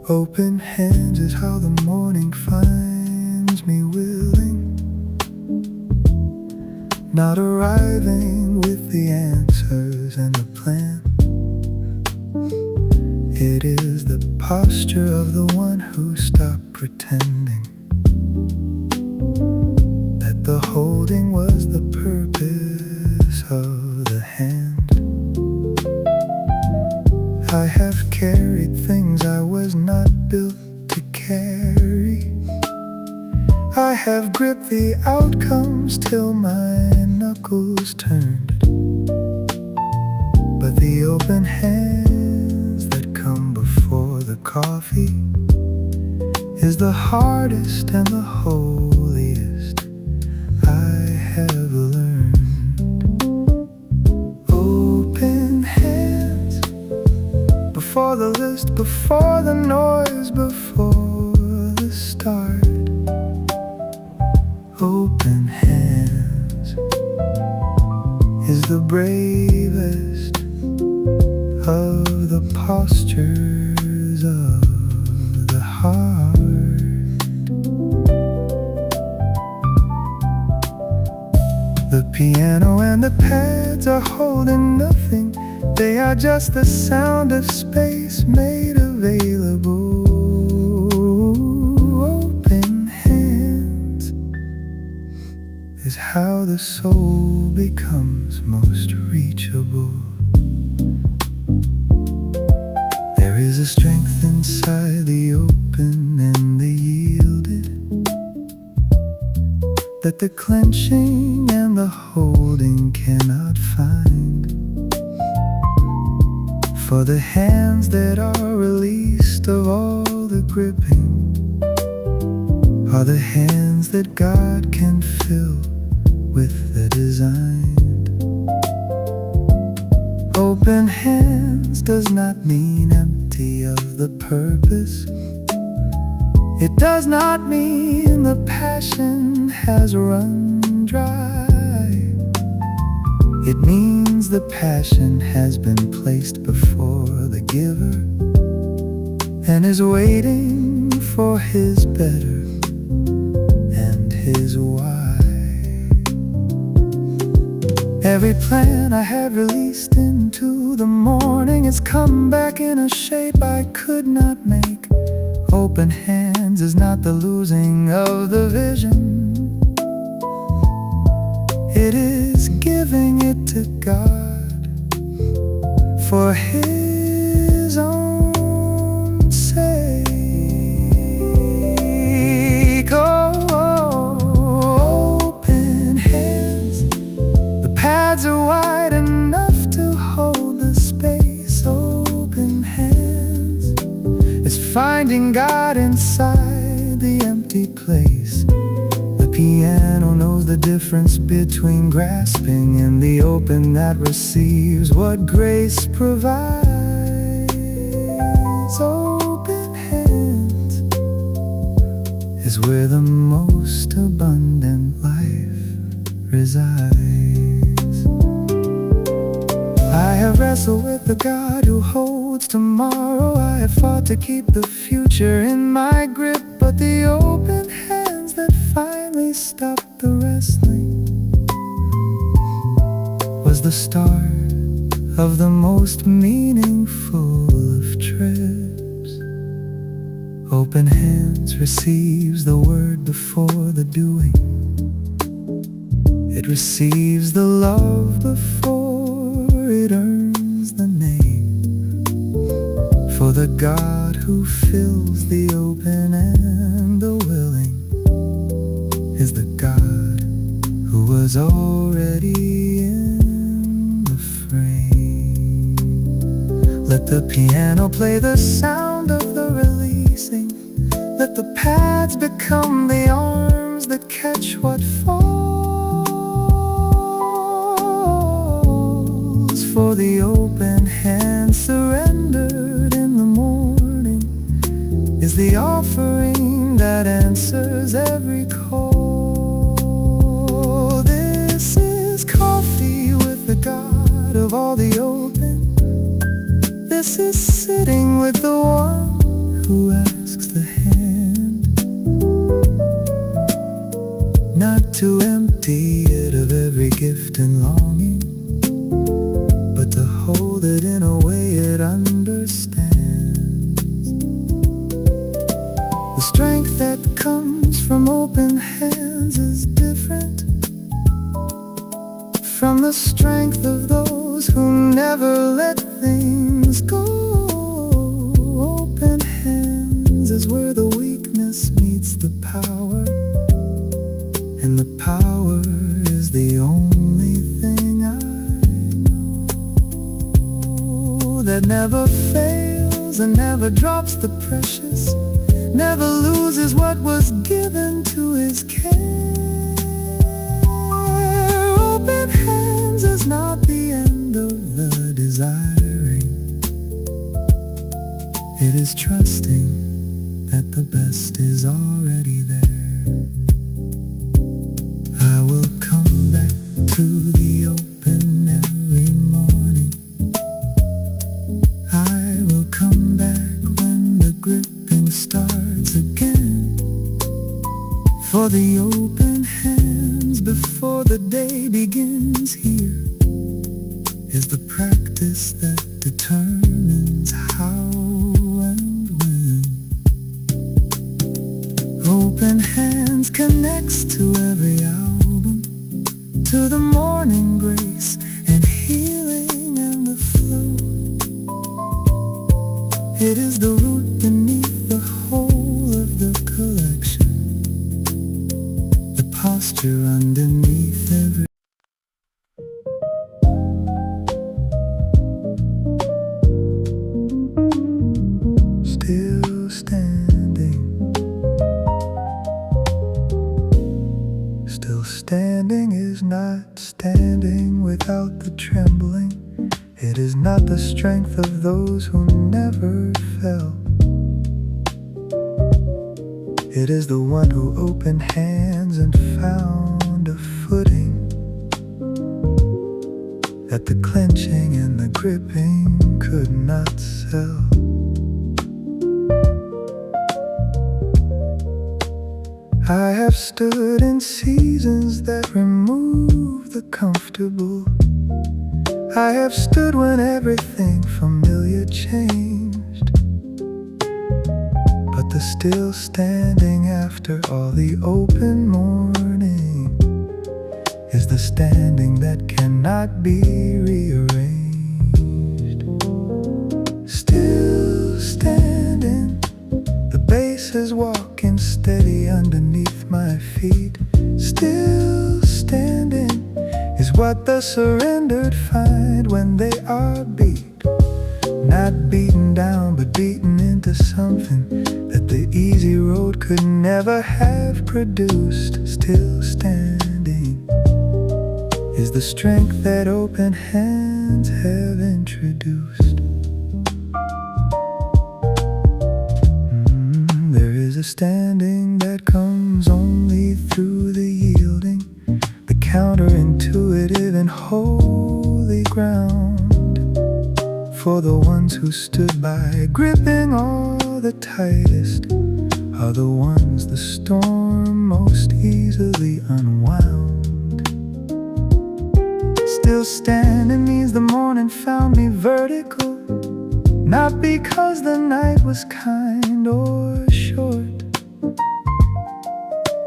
Open hands is how the morning finds me willing, not arriving with the answers and the plan. It is the posture of the one who stopped pretending that the holding was the purpose of the hand. I have carried things I was not built to carry. I have gripped the outcomes till my knuckles turned. But the open hands that come before the coffee is the hardest and the holiest I have learned. Open hands before the list, before the noise, before the start. Open hands is the bravest of the postures of the heart. The piano and the pads are holding nothing. They are just the sound of space made available. Open hands is how the soul becomes most reachable. There is a strength inside the open and the yielded that the clenching and the holding cannot find. For the hands that are released of all the gripping are the hands that God can fill with the designed. Open hands does not mean empty of the purpose. It does not mean the passion has run dry. It means the passion has been placed before the giver and is waiting for his better and his why. Every plan I have released into the morning has come back in a shape I could not make. Open hands is not the losing of the vision. It is giving it to God for His own sake. Oh, open hands. The pads are wide enough to hold the space. Open hands is finding God inside the empty place. The piano knows the difference between grasping and the open that receives what grace provides. Open hands is where the most abundant life resides. I have wrestled with the God who holds tomorrow. I have fought to keep the future in my grip, but the open hands that finally stopped the wrestling was the start of the most meaningful of trips. Open hands receives the word before the doing. It receives the love before it earns the name. For the God who fills the open and the willing is the God who was already in the frame. Let the piano play the sound of the releasing. Let the pads become the arms that catch what falls. For the open hand surrendered in the morning is the offering that answers every call. This is coffee with the God of all the open. This is sitting with the one who asks the hand not to empty it of every gift and longing, but to hold it in a way it understands. The strength that comes from open hands is different from the strength of those who never let things go. Open hands is where the weakness meets the power, and the power is the only thing I know that never fails and never drops the precious, never loses what was given to his care. Open hands is not the end of the desiring. It is trusting that the best is already there. I will come back to the open every morning. I will come back when the gripping starts again. For the open hands before the day begins here is the practice that determines how and when. Open hands connects to every album, to the morning grace and healing and the flow. It is the root beneath the whole of the collection, the posture underneath every. Still standing, still standing is not standing without the trembling. It is not the strength of those who never fell. It is the one who opened hands and found a footing, that the clenching and the gripping could not sell. I have stood in seasons that remove the comfortable. I have stood when everything familiar changed, but the still standing after all the open morning is the standing that cannot be rearranged. Still standing, the bass is walking steady underneath my feet. Still standing is what the surrendered find when they are beat. Not beaten down, but beaten into something that the easy road could never have produced. Still standing is the strength that open hands have introduced. There is a standing that comes only through the yielding, the counterintuitive and holy ground. For the ones who stood by, gripping all the tightest, are the ones the storm most easily unwound. Still standing means the morning found me vertical, not because the night was kind or short.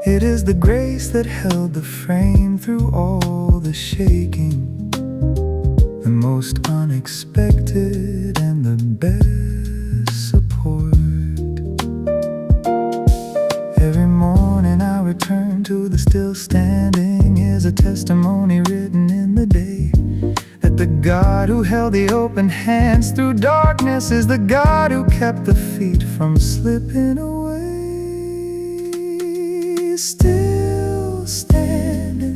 It is the grace that held the frame through all the shaking, the most unexpected and the best support. Every morning I return to the still standing is a testimony written in the day, that the God who held the open hands through darkness is the God who kept the feet from slipping away. Still standing,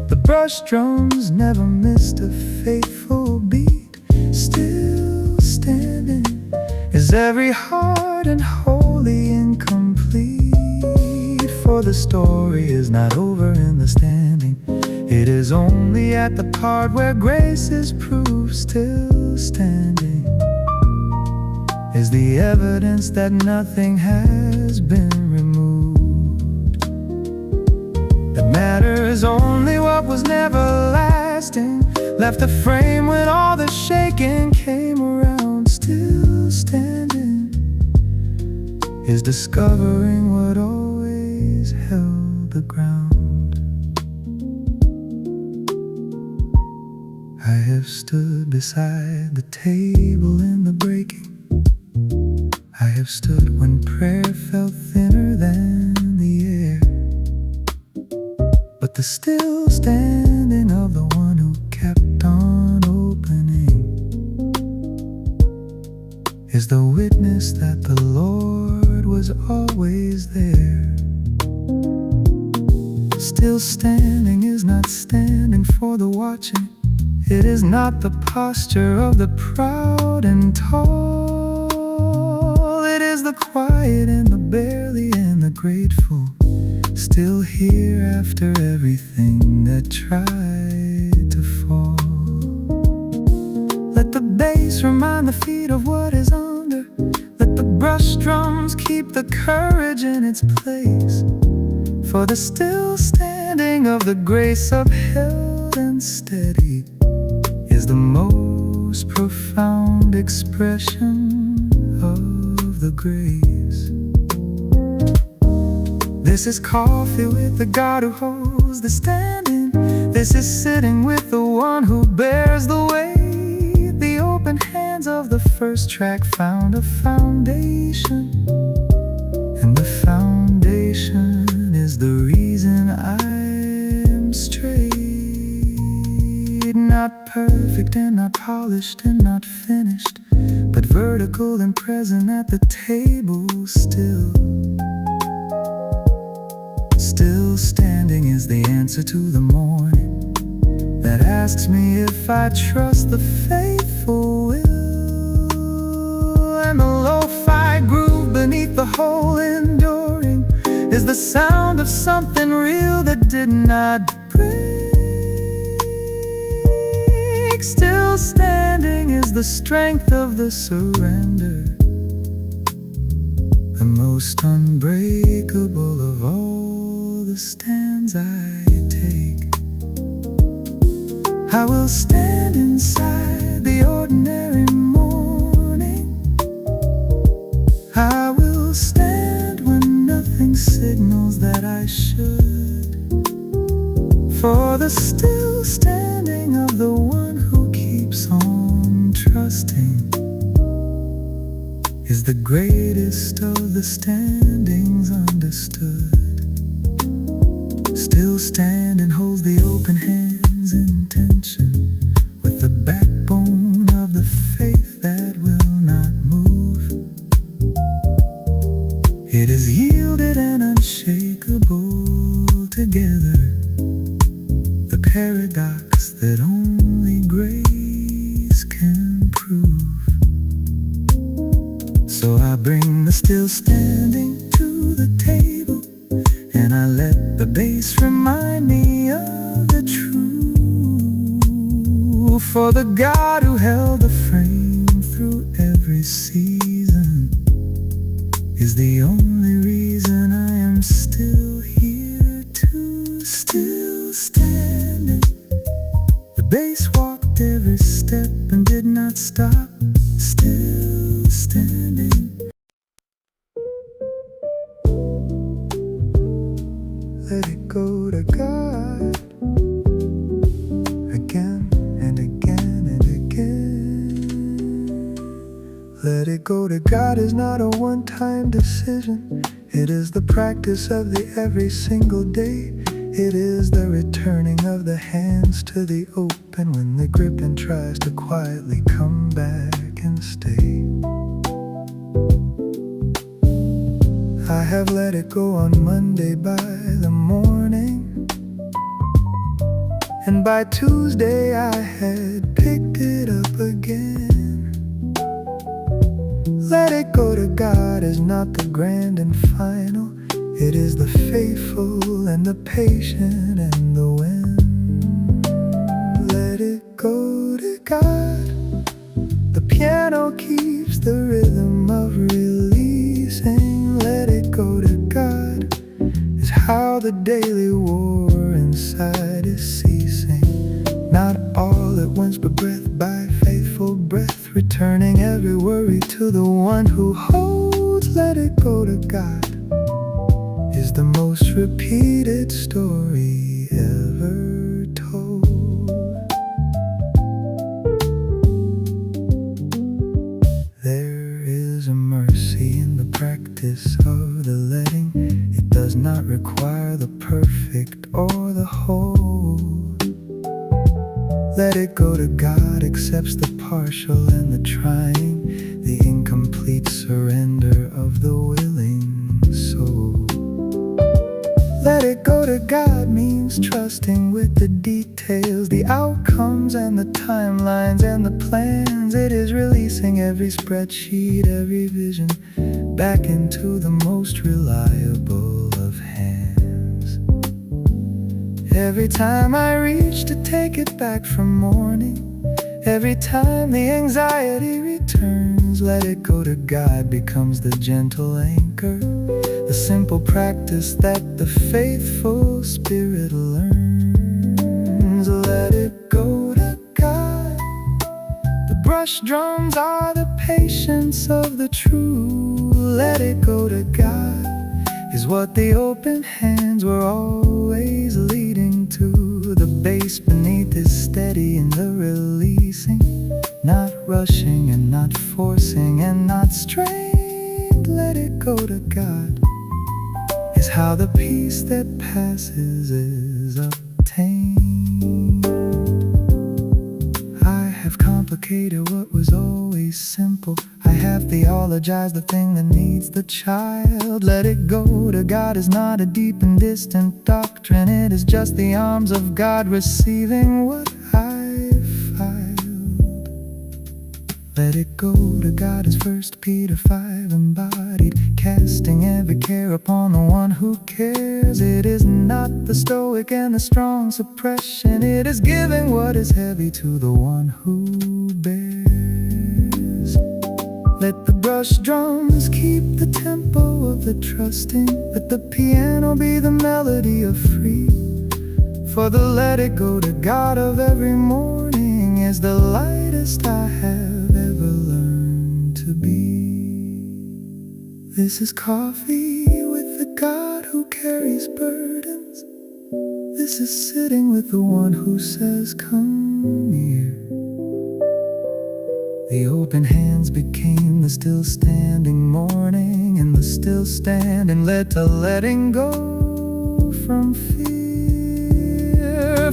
the brush drums never missed a faithful beat. Still standing is every heart and wholly incomplete. For the story is not over in the standing, it is only at the part where grace is proved. Still standing is the evidence that nothing has been removed. That matters only what was never lasting, left a frame when all the shaking came around. Still standing is discovering what always held the ground. I have stood beside the table in the breaking. I have stood when prayer felt thinner than the air. But the still standing of the one who kept on opening is the witness that the Lord was always there. Still standing is not standing for the watching. It is not the posture of the proud and tall. It is the quiet and the barely and the grateful, still here after everything that tried to fall. Let the bass remind the feet of what is under. Let the brush drums keep the courage in its place. For the still standing of the grace upheld and steady is the most profound expression of the grace. This is coffee with the God who holds the standing. This is sitting with the one who bears the weight. The open hands of the first track found a foundation, and the foundation is the reason I'm straight. Not perfect and not polished and not finished, but vertical and present at the table still. Still standing is the answer to the morning that asks me if I trust the faithful will. And the lo-fi groove beneath the whole enduring is the sound of something real that did not break. Still standing is the strength of the surrender, the most unbreakable of all the stands I take. I will stand inside the ordinary morning. I will stand when nothing signals that I should. For the still standing of the one who keeps on trusting is the greatest of the standings understood. Still standing holds the open hands in tension with the backbone of the faith that will not move. It is yielded and unshakable together, the paradox that only grace can prove. So I bring the still standing to the table, and I let the bass remind me of the truth. For the God who held the frame through every season is the only reason I am still here too. Still standing. The bass walked every step and did not stop. Still standing. Let it go to God again and again and again. Let it go to God is not a one-time decision. It is the practice of the every single day. It is the returning of the hands to the open when the gripping tries to quietly come back and stay. I have let it go on Monday by the morning, and by Tuesday I had picked it up again. Let it go to God is not the grand and final. It is the faithful and the patient and the when. Let it go to God. The piano keeps the rhythm of releasing. Let it go to God is how the daily war inside is ceasing. Not all at once, but breath by faithful breath, returning every worry to the one who holds. Let it go to God is the most repeated story ever told. There is a mercy in the practice of the letting. It does not require the perfect or the whole. Let it go to God accepts the partial and the trying, the incomplete surrender of the willing soul. Let it go to God means trusting with the details, the outcomes and the timelines and the plans. It is releasing every spreadsheet, every vision, back into the most reliable of hands. Every time I reach to take it back from morning, every time the anxiety returns, let it go to God becomes the gentle anchor, the simple practice that the faithful spirit learns. Let it go to God. The brush drums are the patience of the true. Let it go to God is what the open hands were always leading to. The bass beneath is steady in the releasing, not rushing and not forcing and not strained. Let it go to God is how the peace that passes is obtained. I have complicated what was always simple. I have theologized the thing that needs the child. Let it go to God is not a deep and distant doctrine. It is just the arms of God receiving what I filed. Let it go to God is 1 Peter 5 embodied, casting every care upon the one who cares. It is not the stoic and the strong suppression. It is giving what is heavy to the one who bears. Let the brush drums keep the tempo of the trusting. Let the piano be the melody of free. For the let it go to God of every morning is the lightest I have ever learned to be. This is coffee with the God who carries burdens. This is sitting with the one who says, come near. The open hands became the still standing morning, and the still standing led to letting go from fear.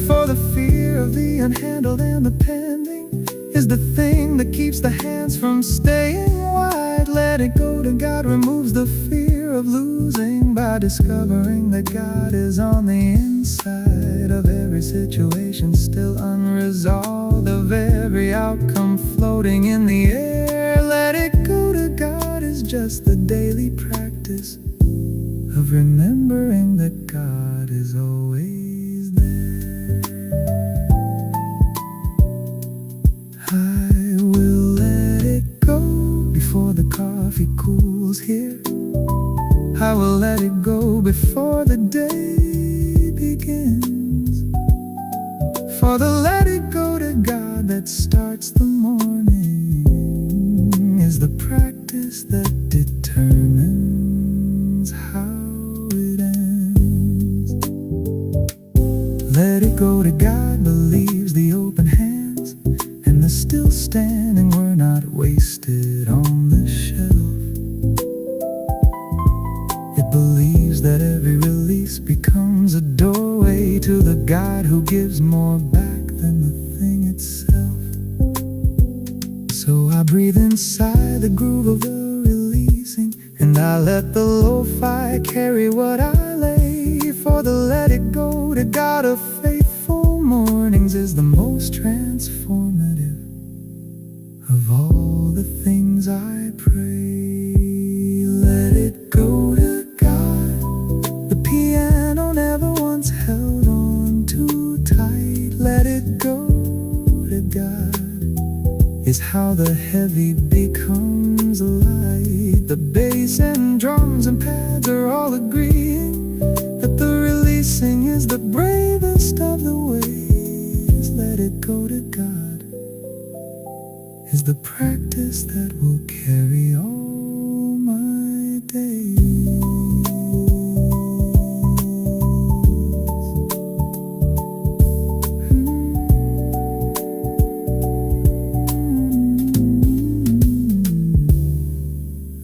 For the fear of the unhandled and the pending is the thing that keeps the hands from staying wide. Let it go to God removes the fear of losing by discovering that God is on the inside of every situation still unresolved, of every outcome floating in the air. Let it go to God is just the daily practice of remembering that God is always there. I will let it go before the coffee cools here. I will let it go before the day begins. For the let it go to God that starts the morning is the practice that determines how it ends. Let it go to God believes the open hands and the still standing were not wasted on the shelf. It believes that every release becomes a doorway to the God who gives more back than the thing itself. So I breathe inside the groove of the releasing, and I let the Lofi carry what I lay. For the let it go to God of faithful mornings is the most transformative of all the things I pray. Let it go to God. The piano never once held on too tight. Let it go to God is how the heavy becomes The bass and drums and pads are all agreeing that the releasing is the bravest of the ways. Let it go to God is the practice that will carry all my days.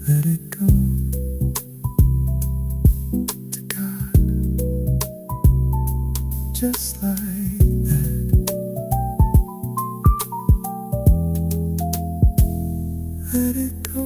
Let it go to God, just like that. Let it go.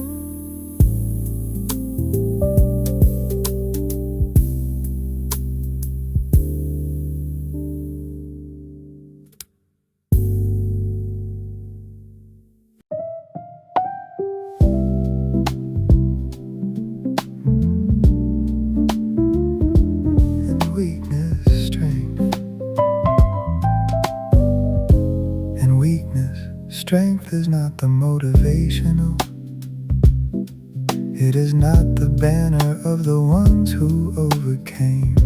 Strength is not the motivational. It is not the banner of the ones who overcame.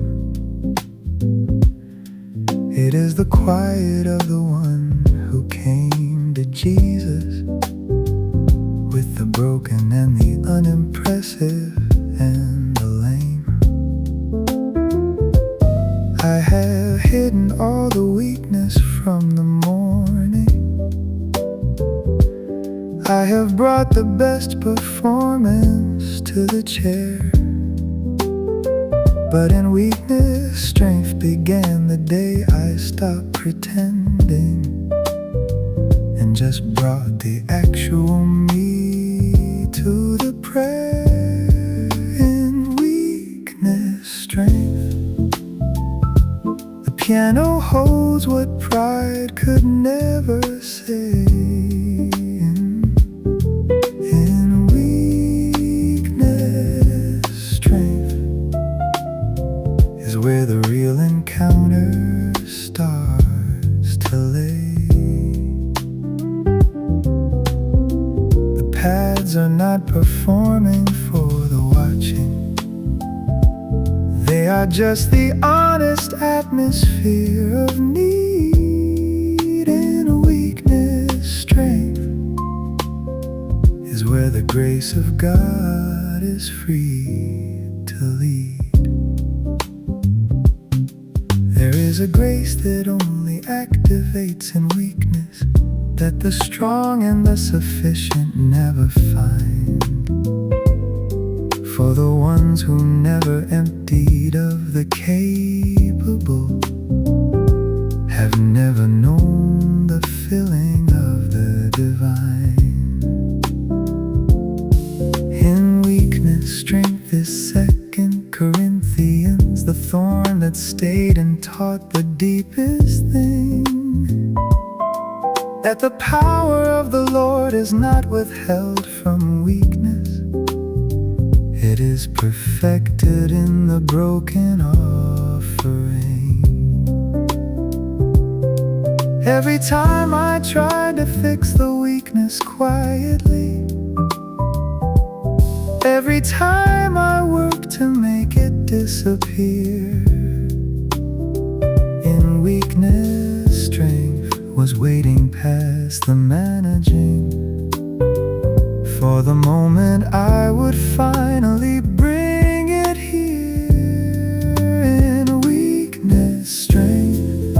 It is the quiet of the one who came to Jesus, with the broken and the unimpressive and the lame. I have hidden all the weakness from the morning. I have brought the best performance to the chair. But in weakness, strength began the day I stopped pretending and just brought the actual me to the prayer. In weakness, strength. The piano holds what pride could never say. Where the real encounter starts to lay. The pads are not performing for the watching. They are just the honest atmosphere of need. And weakness, strength is where the grace of God is free to lead. There is a grace that only activates in weakness, that the strong and the sufficient never find. For the ones who never emptied of the capable have never known the filling of the divine. In weakness, strength is 2 Corinthians, the thorn that stayed and taught the deepest thing, that the power of the Lord is not withheld from weakness. It is perfected in the broken offering. Every time I tried to fix the weakness quietly, every time I worked to make it disappear, in weakness, strength was waiting past the managing, for the moment I would finally bring it here. In weakness, strength,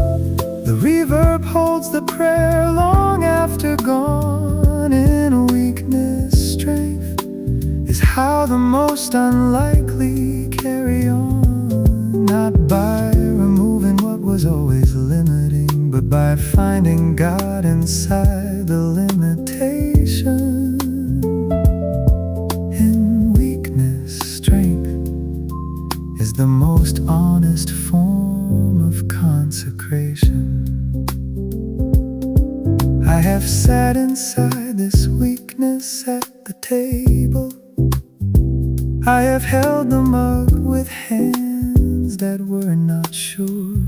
the reverb holds the prayer long after gone. In weakness, strength is how the most unlikely carry on, not by removing what was always limiting, but by finding God inside the limitation. In weakness, strength is the most honest form of consecration. I have sat inside this weakness at the table. I have held the mug with hands that were not sure.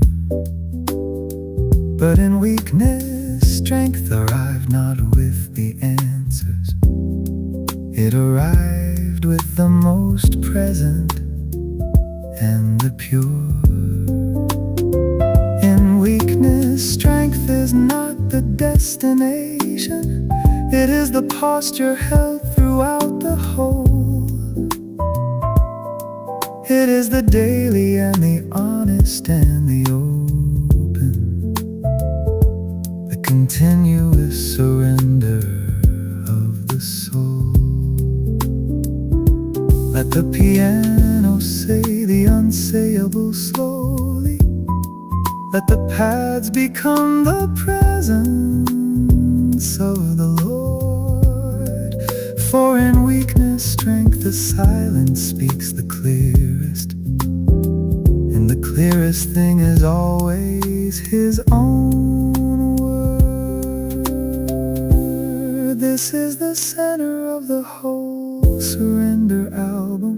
But in weakness, strength arrived not with the answers. It arrived lived with the most present and the pure. In weakness, strength is not the destination. It is the posture held throughout the whole. It is the daily and the honest and the open, the continuous surrender of the soul. Let the piano say the unsayable slowly. Let the pads become the presence of the Lord. For in weakness, strength, the silence speaks the clearest. And the clearest thing is always His own word. This is the center of the whole surrender album.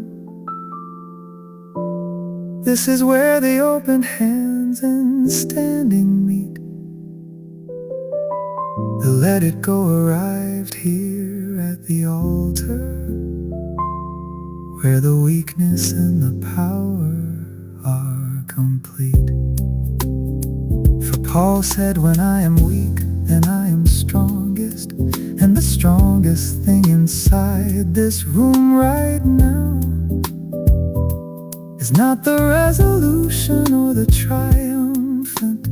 This is where the open hands and standing meet. The let it go arrived here at the altar, where the weakness and the power are complete. For Paul said, when I am weak, then I am strongest. And the strongest thing inside this room right now is not the resolution or the triumphant.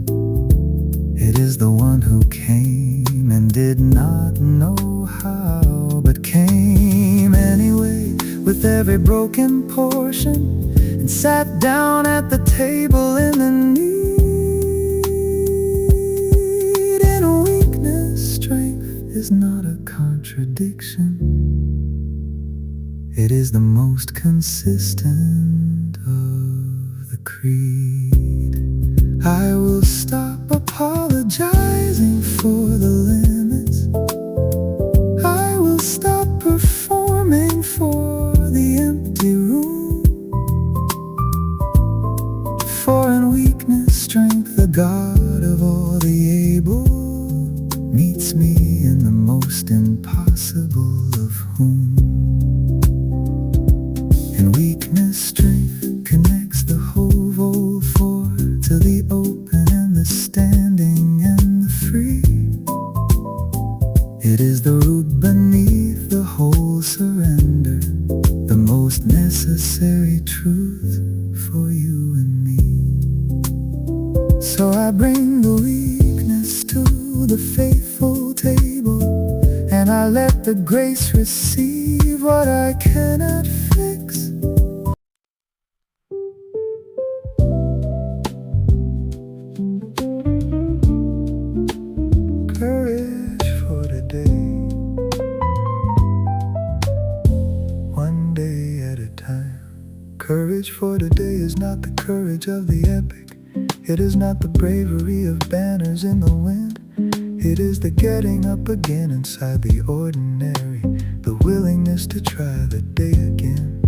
It is the one who came and did not know how, but came anyway with every broken portion, and sat down at the table in the need. In weakness, strength is not a contradiction. It is the most consistent of the creed. I will stop apologizing for the limits. I will stop performing for the empty room. For in weakness, strength, the God of all the able, meets me in the most impossible of whom. In weakness, strength connects the whole whole four to the open and the standing and the free. It is the root beneath the whole surrender, the most necessary truth for you and me. So I bring the weakness to the faithful table, and I let the grace receive what I cannot fix. Courage for today, one day at a time. Courage for today is not the courage of the epic. It is not the bravery of banners in the wind. It is the getting up again inside the ordinary, the willingness to try the day again.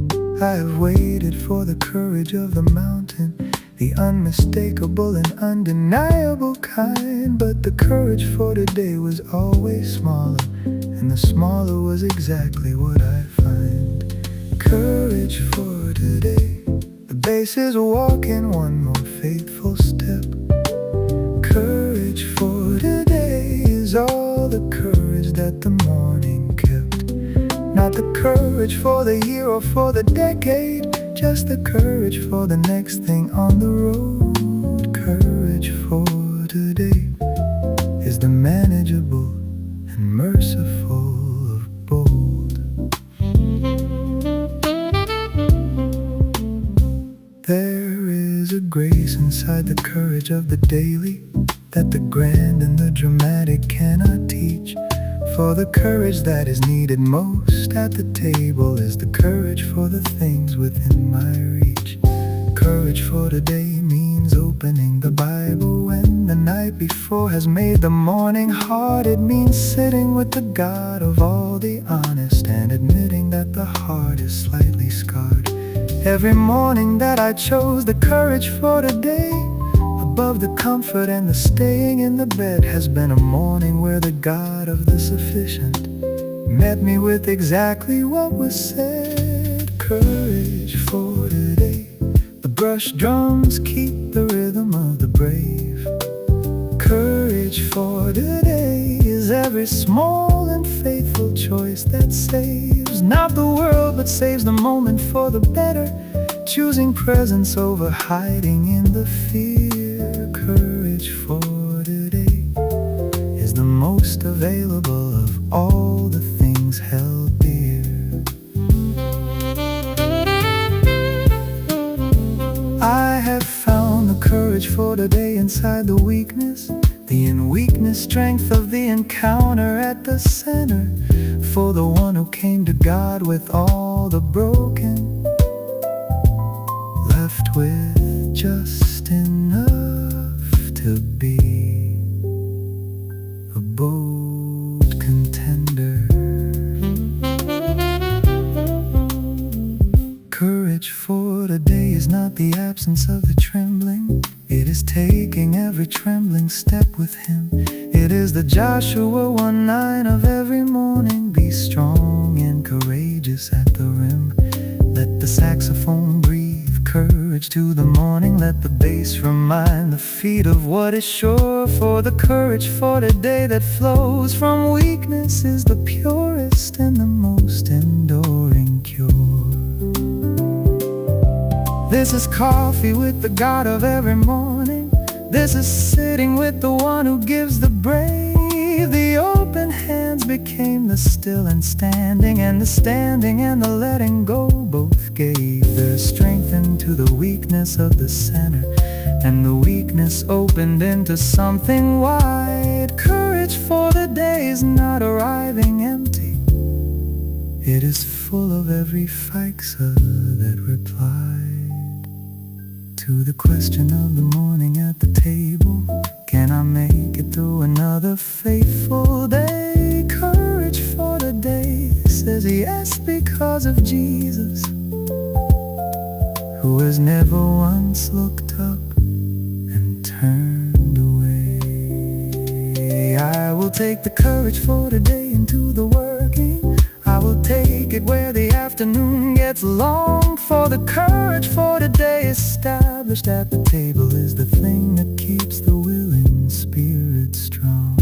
I have waited for the courage of the mountain, the unmistakable and undeniable kind. But the courage for today was always smaller, and the smaller was exactly what I find. Courage for today, the bass is walking one more faithful step. Courage for today is all the courage that the morning kept. Not the courage for the year or for the decade, just the courage for the next thing on the road. Courage for today is the manageable and merciful of bold. There is a grace inside the courage of the daily that the grand and the dramatic cannot teach. For the courage that is needed most at the table is the courage for the things within my reach. Courage for today means opening the Bible when the night before has made the morning hard. It means sitting with the God of all the honest and admitting that the heart is slightly scarred. Every morning that I chose the courage for today, above the comfort and the staying in the bed, has been a morning where the God of the sufficient met me with exactly what was said. courage for today. The brush drums keep the rhythm of the brave. Courage for today is every small and faithful choice that saves not the world but saves the moment for the better, choosing presence over hiding in the fear. Courage for today is the most available of all the things held dear. I have found the courage for today inside the weakness, the in weakness strength of the encounter at the center, for the one who came to God with all the broken, left with just enough to be a bold contender. Courage for today is not the absence of the trembling. It is taking every trembling step with Him. It is the Joshua 1:9 of every morning. Be strong and courageous at the rim. Let the saxophone breathe courage to the morning. Let the bass remind the feet of what is sure. For the courage for today that flows from weakness is the purest and the most enduring cure. This is coffee with the God of every morning. This is sitting with the one who gives the brave. The open hands became the still and the standing and the letting go both gave their strength into the weakness of the center, and the weakness opened into something wide. Courage for the day is not arriving empty. It is full of every fixa that replied to the question of the morning at the table. Can I make it through another faithful day? Courage for the day says yes because of Jesus, who has never once looked up and turned away. I will take the courage for today into the working. I will take it where the afternoon gets long. For the courage for today established at the table is the thing that keeps the willing spirit strong.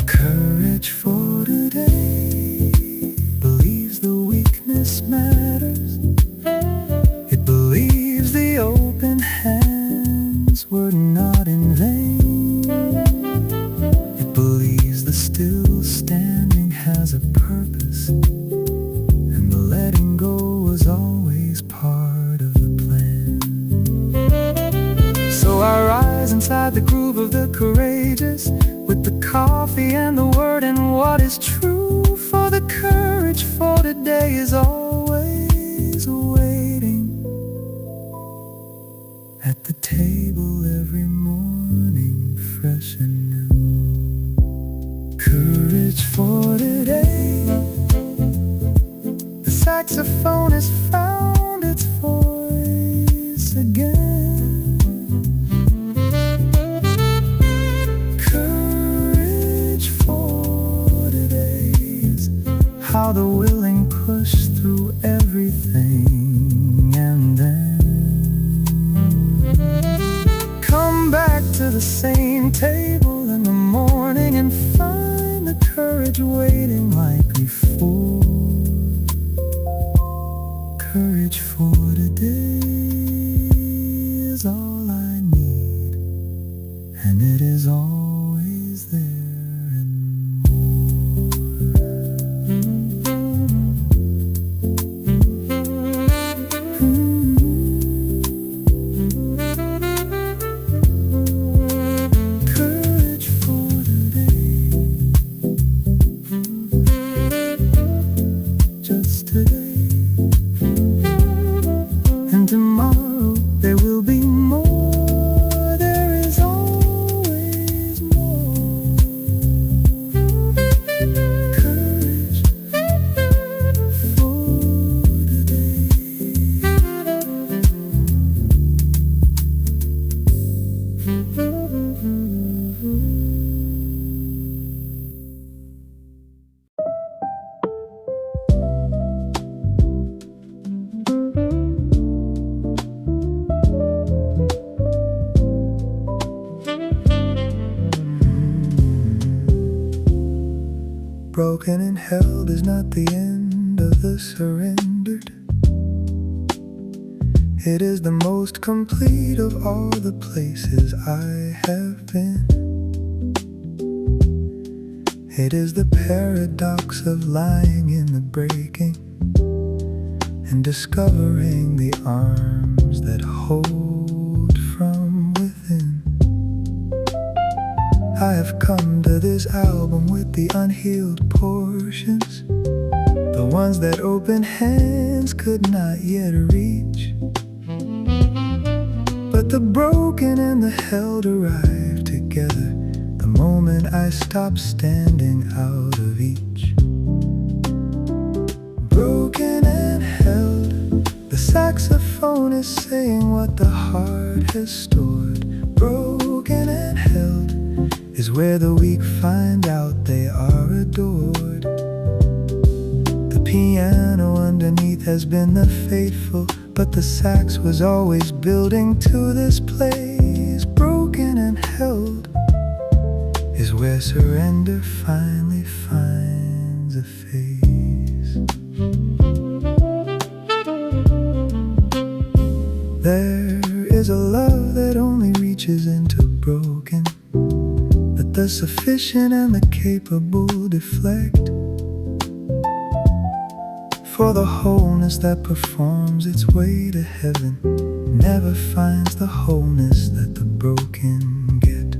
Courage for today believes the weakness matters. It believes the open hands were not in vain. The still standing has a purpose, and the letting go was always part of the plan. So I rise inside the groove of the courageous, with the coffee and the word and what is true. For the courage for today is always waiting at the table every morning, fresh and new. Courage for today. The saxophone has found its voice again. Courage for today is how the willing push through everything and then come back to the same table in the morning and find the courage waiting like before. Courage for today is all I need, and it is always there and today. broken and held is not the end of the surrendered. It is the most complete of all the places I have been. It is the paradox of lying in the breaking and discovering the arms that hold from within. I have come to this album with the unhealed portions, the ones that open hands could not yet reach. But the broken and the held arrive together the moment I stop standing out of each. Broken and held, the saxophone is saying what the heart has stored. Broken and held is where the weak find out they are adored. The piano underneath has been the faithful, but the sax was always building to this place. Broken and held is where surrender finally finds a face. There is a love that only reaches into broken, that the sufficient and the capable deflect. For the wholeness that performs its way to heaven never finds the wholeness that the broken get.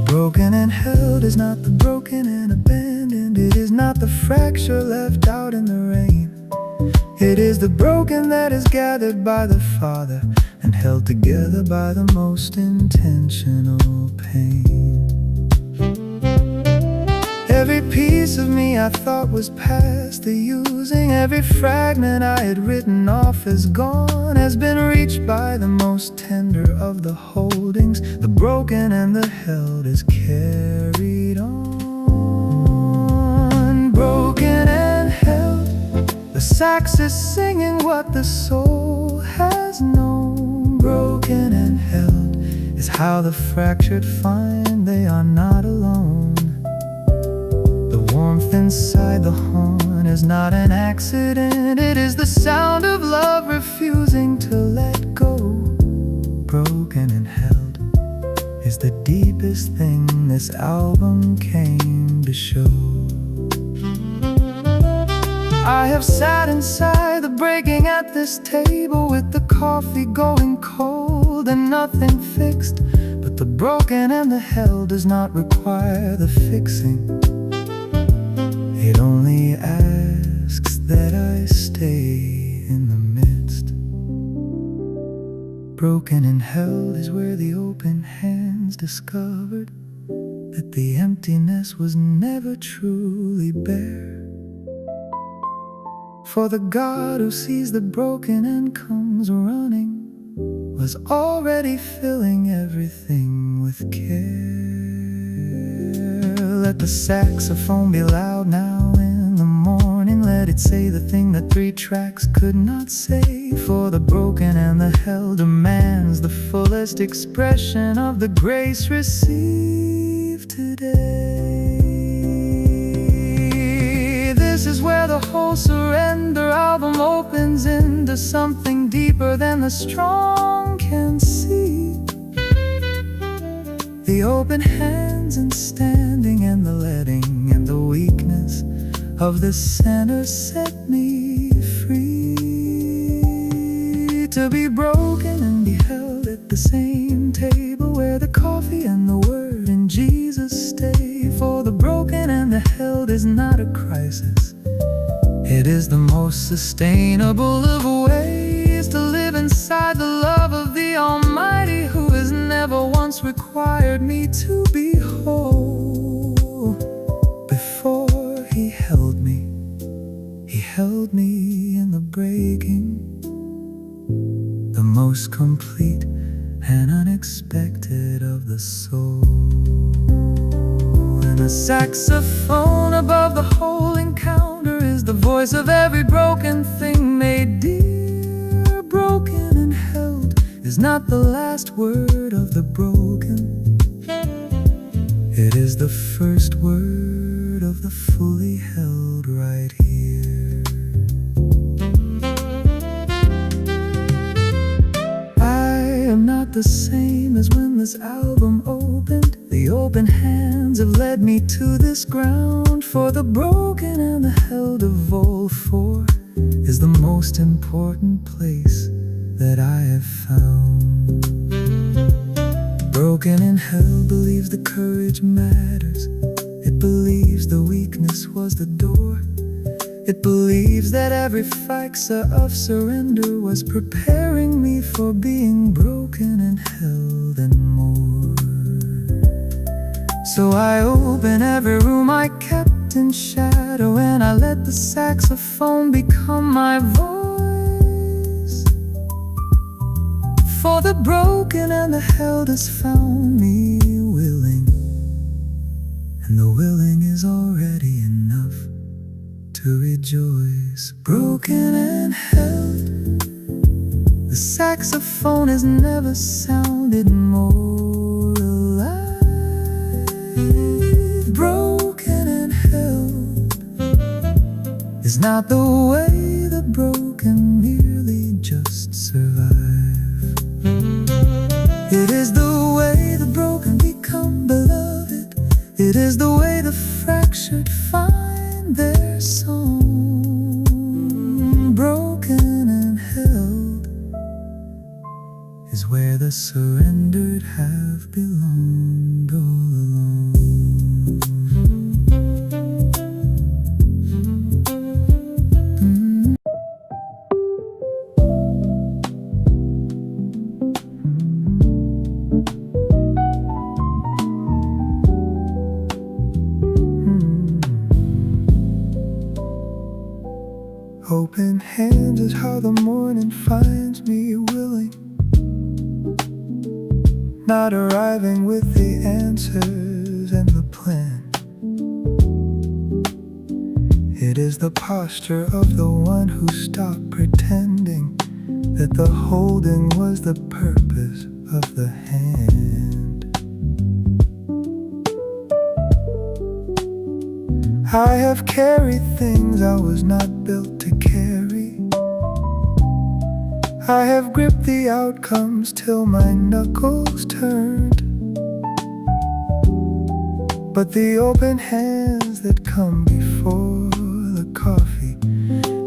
Broken and held is not the broken and abandoned. It is not the fracture left out in the rain. It is the broken that is gathered by the Father and held together by the most intentional pain. Every piece of me I thought was past the using, every fragment I had written off as gone, has been reached by the most tender of the holdings. The broken and the held is carried on. Broken and held, the sax is singing what the soul has known. Broken and held is how the fractured find they are not alone. The warmth inside the horn is not an accident. It is the sound of love refusing to let go. Broken and held is the deepest thing this album came to show. I have sat inside the breaking at this table with the coffee going cold and nothing fixed. But the broken and the held does not require the fixing. It only asks that I stay in the midst. Broken and held is where the open hands discovered that the emptiness was never truly bare. For the God who sees the broken and comes running was already filling everything with care. Let the saxophone be loud now in the morning. Let it say the thing that 3 tracks could not say. For the broken and the held demands the fullest expression of the grace received today. This is where the whole surrender album opens into something deeper than the strong can see. The open hands and standing and the letting and the weakness of the center set me free. To be broken and be held at the same table where the coffee and the word and Jesus stay. For the broken and the held is not a crisis. It is the most sustainable of ways to live inside the love of the Almighty, who has never once required me to be whole. Before He held me in the breaking, the most complete and unexpected of the soul. And the saxophone above the whole encounter is the voice of every broken thing made dear. Broken and held is not the last word of the broken. It is the first word of the fully held right here. I am not the same as when this album opened. The open hands have led me to this ground. For the broken and the held of all four is the most important place that I have found. Broken and held believes the courage matters. It believes the weakness was the door. It believes that every faxa of surrender was preparing me for being broken and held and more. So I open every room I kept in shadow, and I let the saxophone become my voice. For the broken and the held has found me willing, and the willing is already enough to rejoice. Broken and held, the saxophone has never sounded more alive. Broken and held is not the way the broken merely just survive. It is the way the broken become beloved. It is the way the fractured find their song. Broken and held is where the surrendered have belonged all along. Open hands is how the morning finds me willing, not arriving with the answers and the plan. It is the posture of the one who stopped pretending that the holding was the purpose of the hand. I have carried things I was not built to carry. I have gripped the outcomes till my knuckles turned. But the open hands that come before the coffee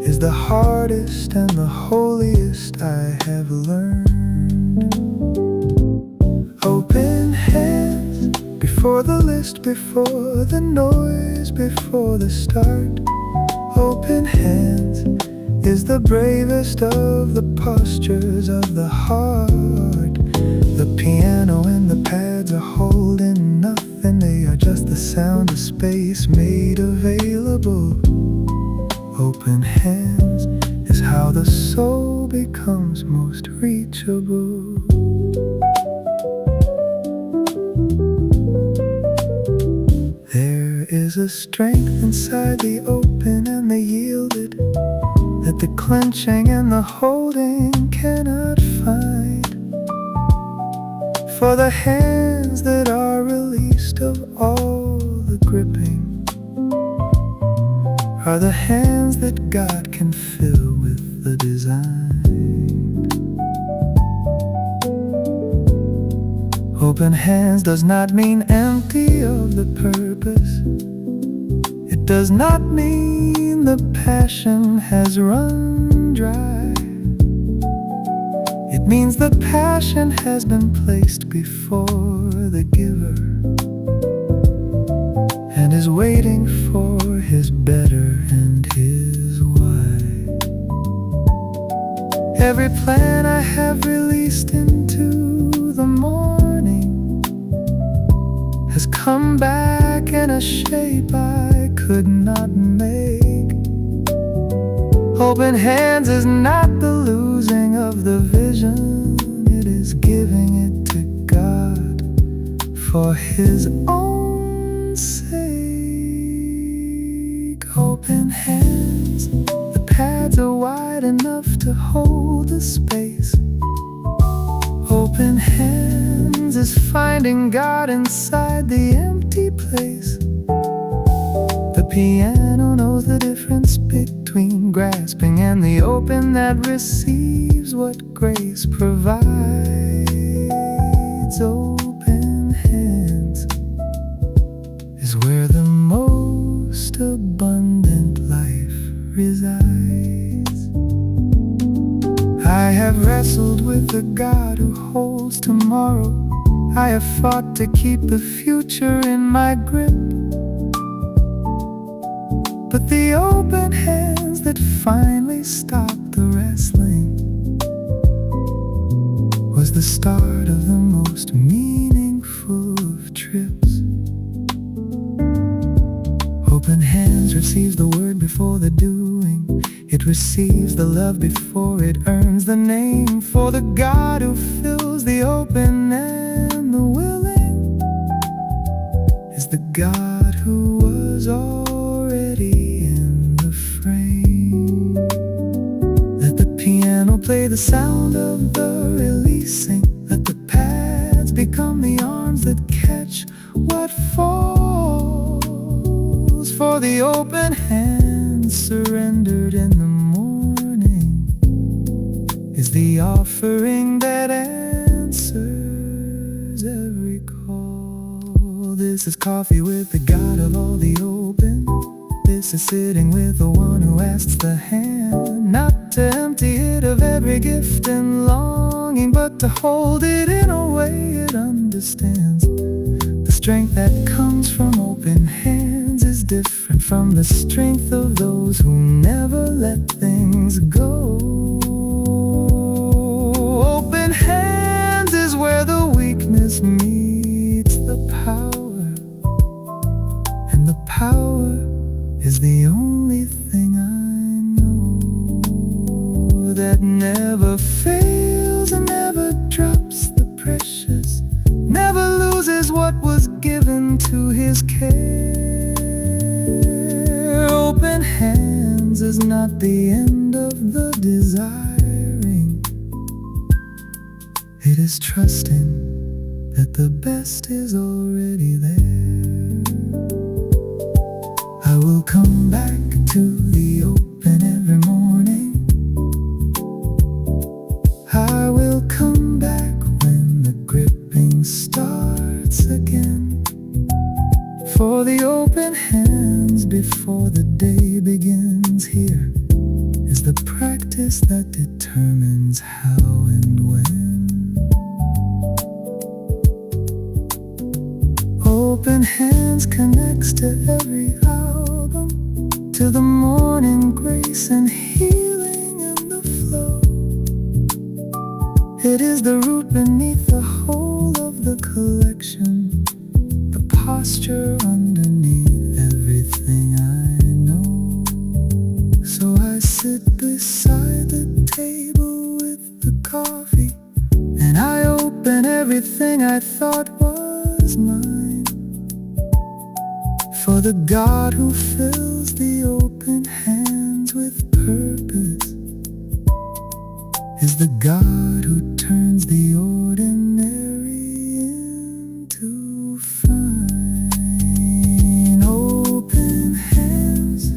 is the hardest and the holiest I have learned. Open hands before the list, before the noise, before the start. Open hands is the bravest of the postures of the heart. The piano and the pads are holding nothing. They are just the sound of space made available. Open hands is how the soul becomes most reachable. There is a strength inside the open and the yielded that the clenching and the holding cannot find. For the hands that are released of all the gripping are the hands that God can fill with the design. Open hands does not mean empty of the purpose. It does not mean the passion has run dry. It means the passion has been placed before the giver and is waiting for his better and his why. Every plan I have released into the morning has come back in a shape I could not make. Open hands is not the losing of the vision. It is giving it to God for his own sake. Open hands, the pads are wide enough to hold the space. Open hands is finding God inside the empty place. The piano knows the difference between grasping and the open that receives what grace provides. Open hands is where the most abundant life resides. I have wrestled with the God who holds tomorrow. I have fought to keep the future in my grip. But the open hands that finally stopped the wrestling was the start of the most meaningful of trips. Open hands receives the word before the doing. It receives the love before it earns the name. For the God who fills the open and the willing is the God who was already in the frame. Let the piano play the sound of the releasing. Let the pads become the arms that catch what falls. For the open hands surrendered in the morning is the offering that answers every call. This is coffee with the God of all the open. This is sitting with the one who asks the hand not to empty it of every gift and longing, but to hold it in a way it understands. The strength that comes from open hands is different from the strength of those who never let things go. Open hands is where the weakness meets the power, and the power is the only thing I know that never fails and never drops the precious, never loses what was given to his care. Open hands is not the end of the desiring. It is trusting that the best is already there. I will come back to the open every morning. I will come back when the gripping starts again. For the open hands before the day begins here is the practice that determines how and when. Open hands connects to every album, to the morning grace and healing in the flow. It is the root beneath the whole of the collection, the posture underneath everything I know. So I sit beside the table with the coffee, and I open everything I thought was mine. For the God who fills the open hands with purpose is the God who turns the ordinary into fine. Open hands,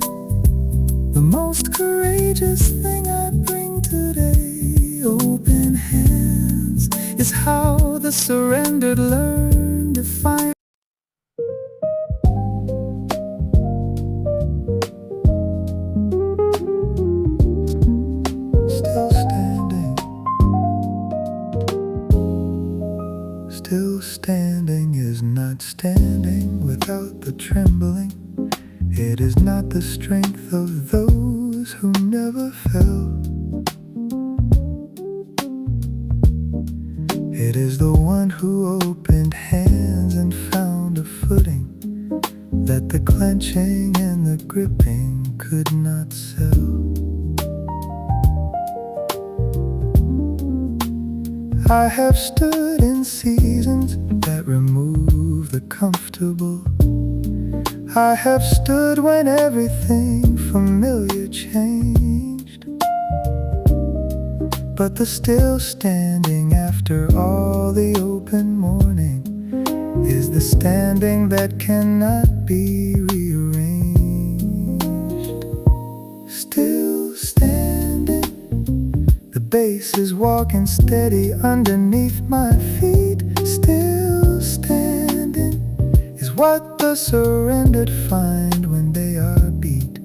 the most courageous thing I bring today. Open hands is how the surrendered learn to find. Still standing is not standing without the trembling. It is not the strength of those who never fell. It is the one who opened hands and found a footing that the clenching and the gripping could not sell. I have stood in seasons that remove the comfortable. I have stood when everything familiar changed. But the still standing after all the open morning is the standing that cannot be rearranged. bass is walking steady underneath my feet. Still standing is what the surrendered find when they are beat.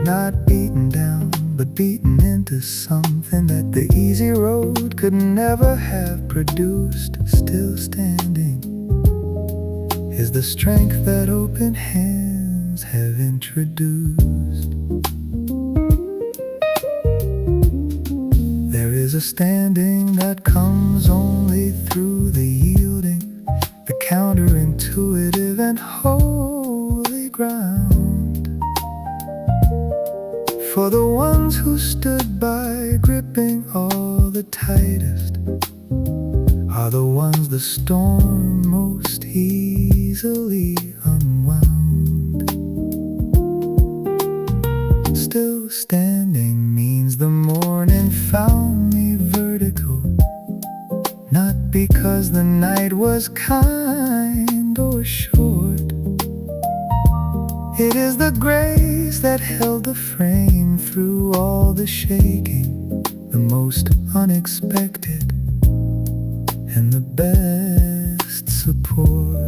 Not beaten down, but beaten into something that the easy road could never have produced. Still standing is the strength that open hands have introduced. There is a standing that comes only through the yielding, the counterintuitive and holy ground. For the ones who stood by, gripping all the tightest, are the ones the storm most easily unwound. Still standing means the morning found me vertical, not because the night was kind or short. It is the grace that held the frame through all the shaking, the most unexpected and the best support.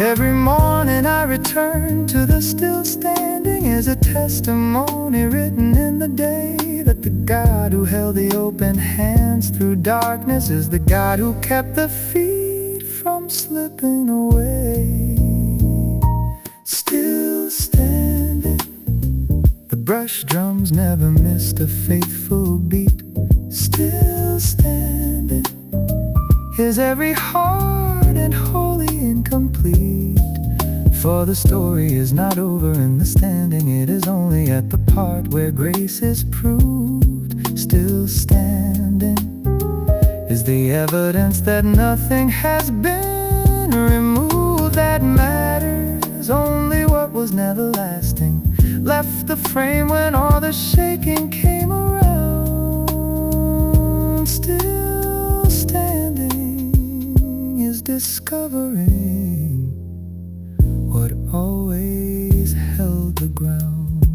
Every morning I return to the still standing is a testimony written in the day that the God who held the open hands through darkness is the God who kept the feet from slipping away. Still standing, the brush drums never missed a faithful beat. Still standing is every heart and wholly incomplete. For the story is not over in the standing, it is only at the part where grace is proved. Still standing is the evidence that nothing has been removed that matters, only what was never lasting left the frame when all the shaking came around. Still standing is discovering what always held the ground.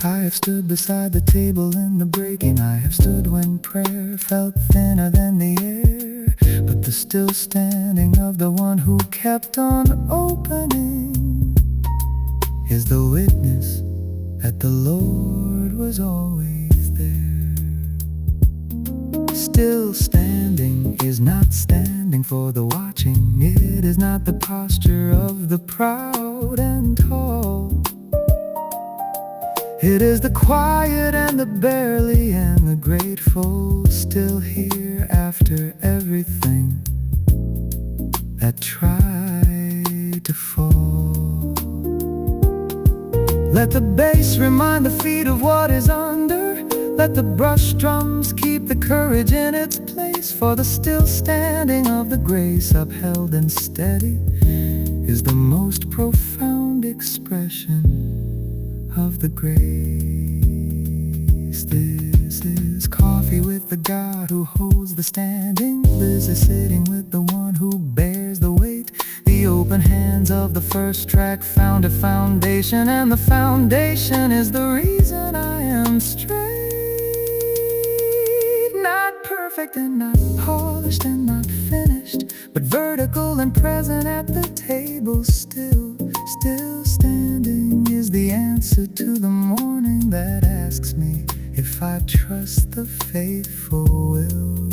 I have stood beside the table in the breaking. I have stood when prayer felt thinner than the air, but the still standing of the one who kept on opening is the witness that the Lord was always there. Still standing is not standing for the watching. It is not the posture of the proud and tall. It is the quiet and the barely and the grateful, still here after everything that tried to fall. Let the bass remind the feet of what is under. Let the brush drums keep the courage in its place. For the still standing of the grace upheld and steady is the most profound expression of the grace. This is coffee with the God who holds the standing. This is sitting with the one who bears the weight. The open hands of the first track found a foundation, and the foundation is the reason I am straight. Not perfect and not polished and not finished, but vertical and present at the table. Still standing is the answer to the morning that asks me if I trust the faithful will.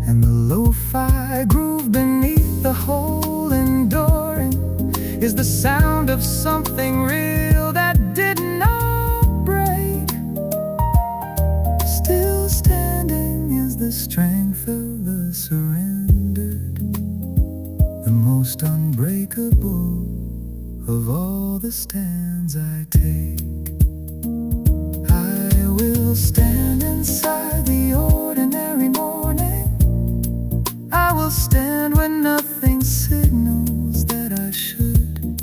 And the lo-fi groove beneath the whole enduring is the sound of something real that did not break. Still standing is the strength of the surrendered, the most unbreakable of all the stands I take. I will stand inside the ordinary morning. I will stand when nothing signals that I should.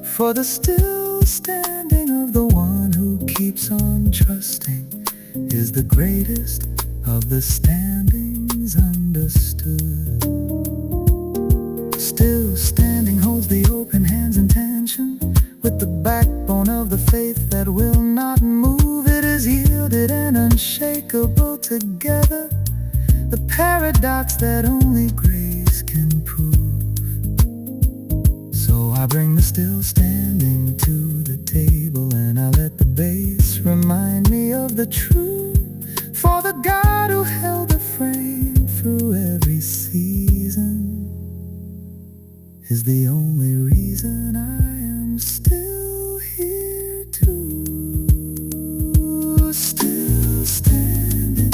For the still standing of the one who keeps on trusting is the greatest of the standings understood. Still standing holds the open hands intention. will not move. It is yielded and unshakable together, the paradox that only grace can prove. So I bring the still standing to the table, and I let the bass remind me of the truth. For the God who held the frame through every season is the only reason I am still here too. Still standing.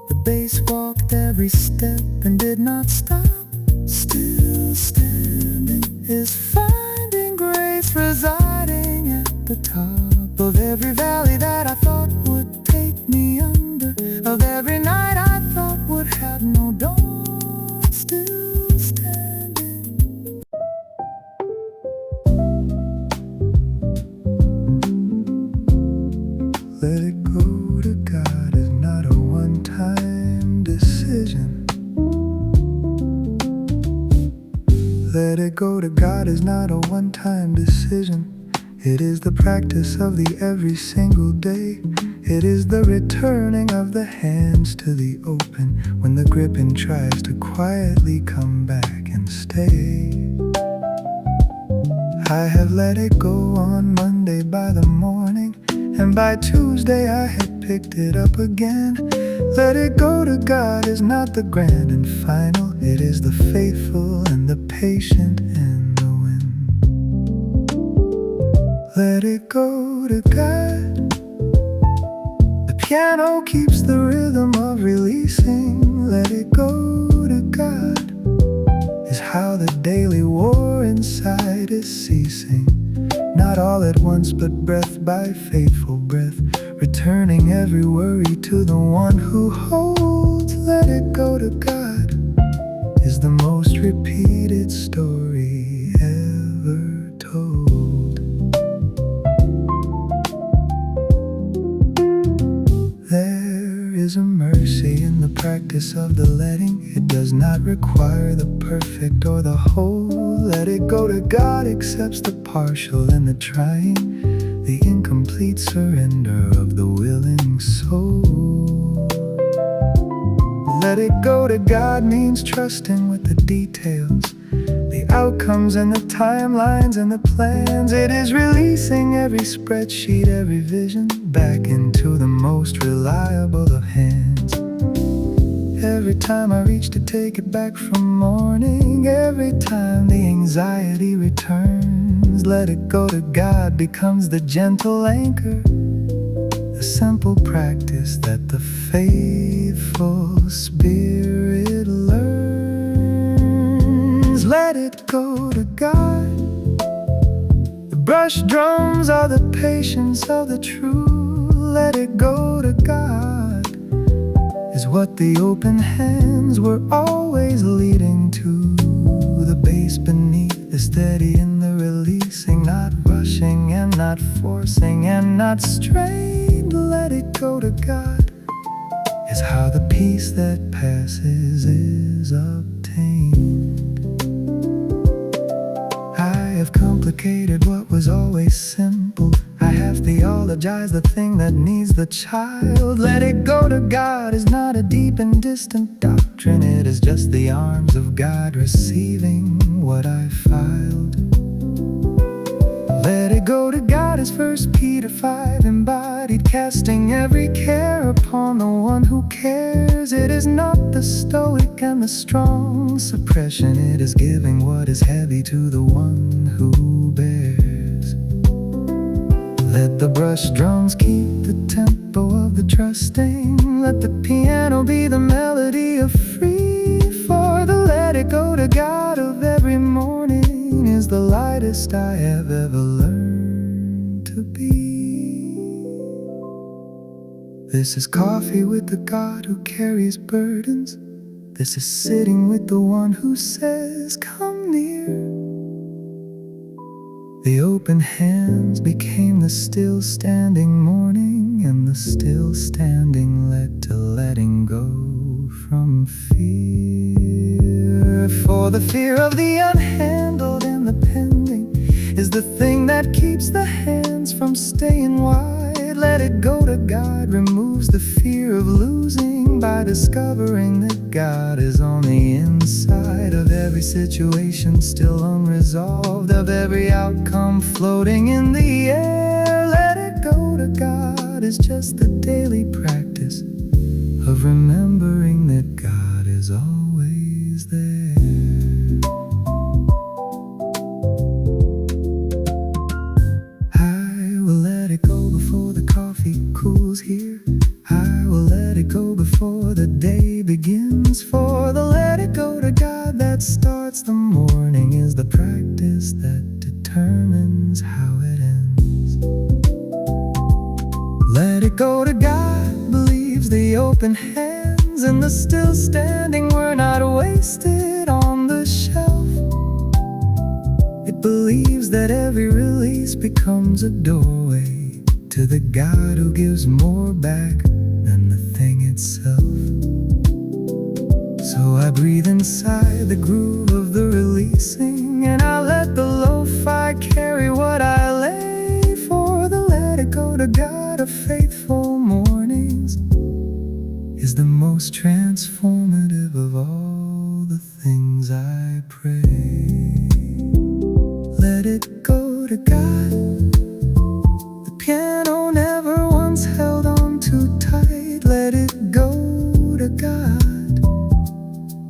The bass walked every step and did not stop. Still standing is finding grace residing at the top of every valley that I thought would take me under, of every night I thought would have no dawn. Still standing. Let it go to God is not a one-time decision. Let it go to God is not a one-time decision. It is the practice of the every single day. It is the returning of the hands to the open when the gripping tries to quietly come back and stay. I have let it go on Monday by the morning, and by Tuesday I had picked it up again. Let it go to God is not the grand and final. It is the faithful and the patient and the wind. Let it go to God. The piano keeps the rhythm of releasing. Let it go to God is how the daily war inside is ceasing. Not all at once, but breath by faithful breath, returning every worry to the one who holds. Let it go to God is the most repeated story ever told. There is a mercy in the practice of the letting. It does not require the perfect or the whole. Let it go to God accepts the partial and the trying, the incomplete surrender of the willing soul. Let it go to God means trusting with the details, the outcomes and the timelines and the plans. It is releasing every spreadsheet, every vision back into the most reliable of hands. Every time I reach to take it back from morning, every time the anxiety returns, let it go to God becomes the gentle anchor, the simple practice that the faithful spirit learns. Let it go to God. The brush drums are the patience of the true. Let it go to God is what the open hands were always leading to. The bass beneath, the steady in the releasing, not rushing and not forcing and not strained. Let it go to God is how the peace that passes is obtained. I have complicated what was always simple. I have theologized the thing that needs the child. Let it go to God is not a deep and distant doctrine. It is just the arms of God receiving what I filed. Let it go to God is 1 Peter 5 embodied, casting every care upon the one who cares. It is not the stoic and the strong suppression. It is giving what is heavy to the one who bears. Let the brush drums keep the tempo of the trusting. Let the piano be the melody of free. For the let it go to God of every morning is the lightest I have ever learned to be. This is coffee with the God who carries burdens. This is sitting with the one who says, come near. The open hands became the still standing morning, and the still standing led to letting go from fear. For the fear of the unhandled and the pending is the thing that keeps the hands from staying wide. Let it go to God removes the fear of losing by discovering that God is on the inside of every situation still unresolved, of every outcome floating in the air. Let it go to God is just the daily practice of remembering that God is always there. I will let it go before the coffee cools here. I will let it go before the day begins. For the let it go to God that starts the morning is the practice that determines how it ends. Let it go to God believes the open hands and the still standing were not wasted on the shelf. It believes that every release becomes a doorway to the God who gives more back than the thing itself. So I breathe inside the groove of the releasing, and I let the Lofi carry what I lay for. The let it go to God of faithful mornings is the most transformative of all the things I pray. Let it go to God. The piano never once held on too tight. Let it go to God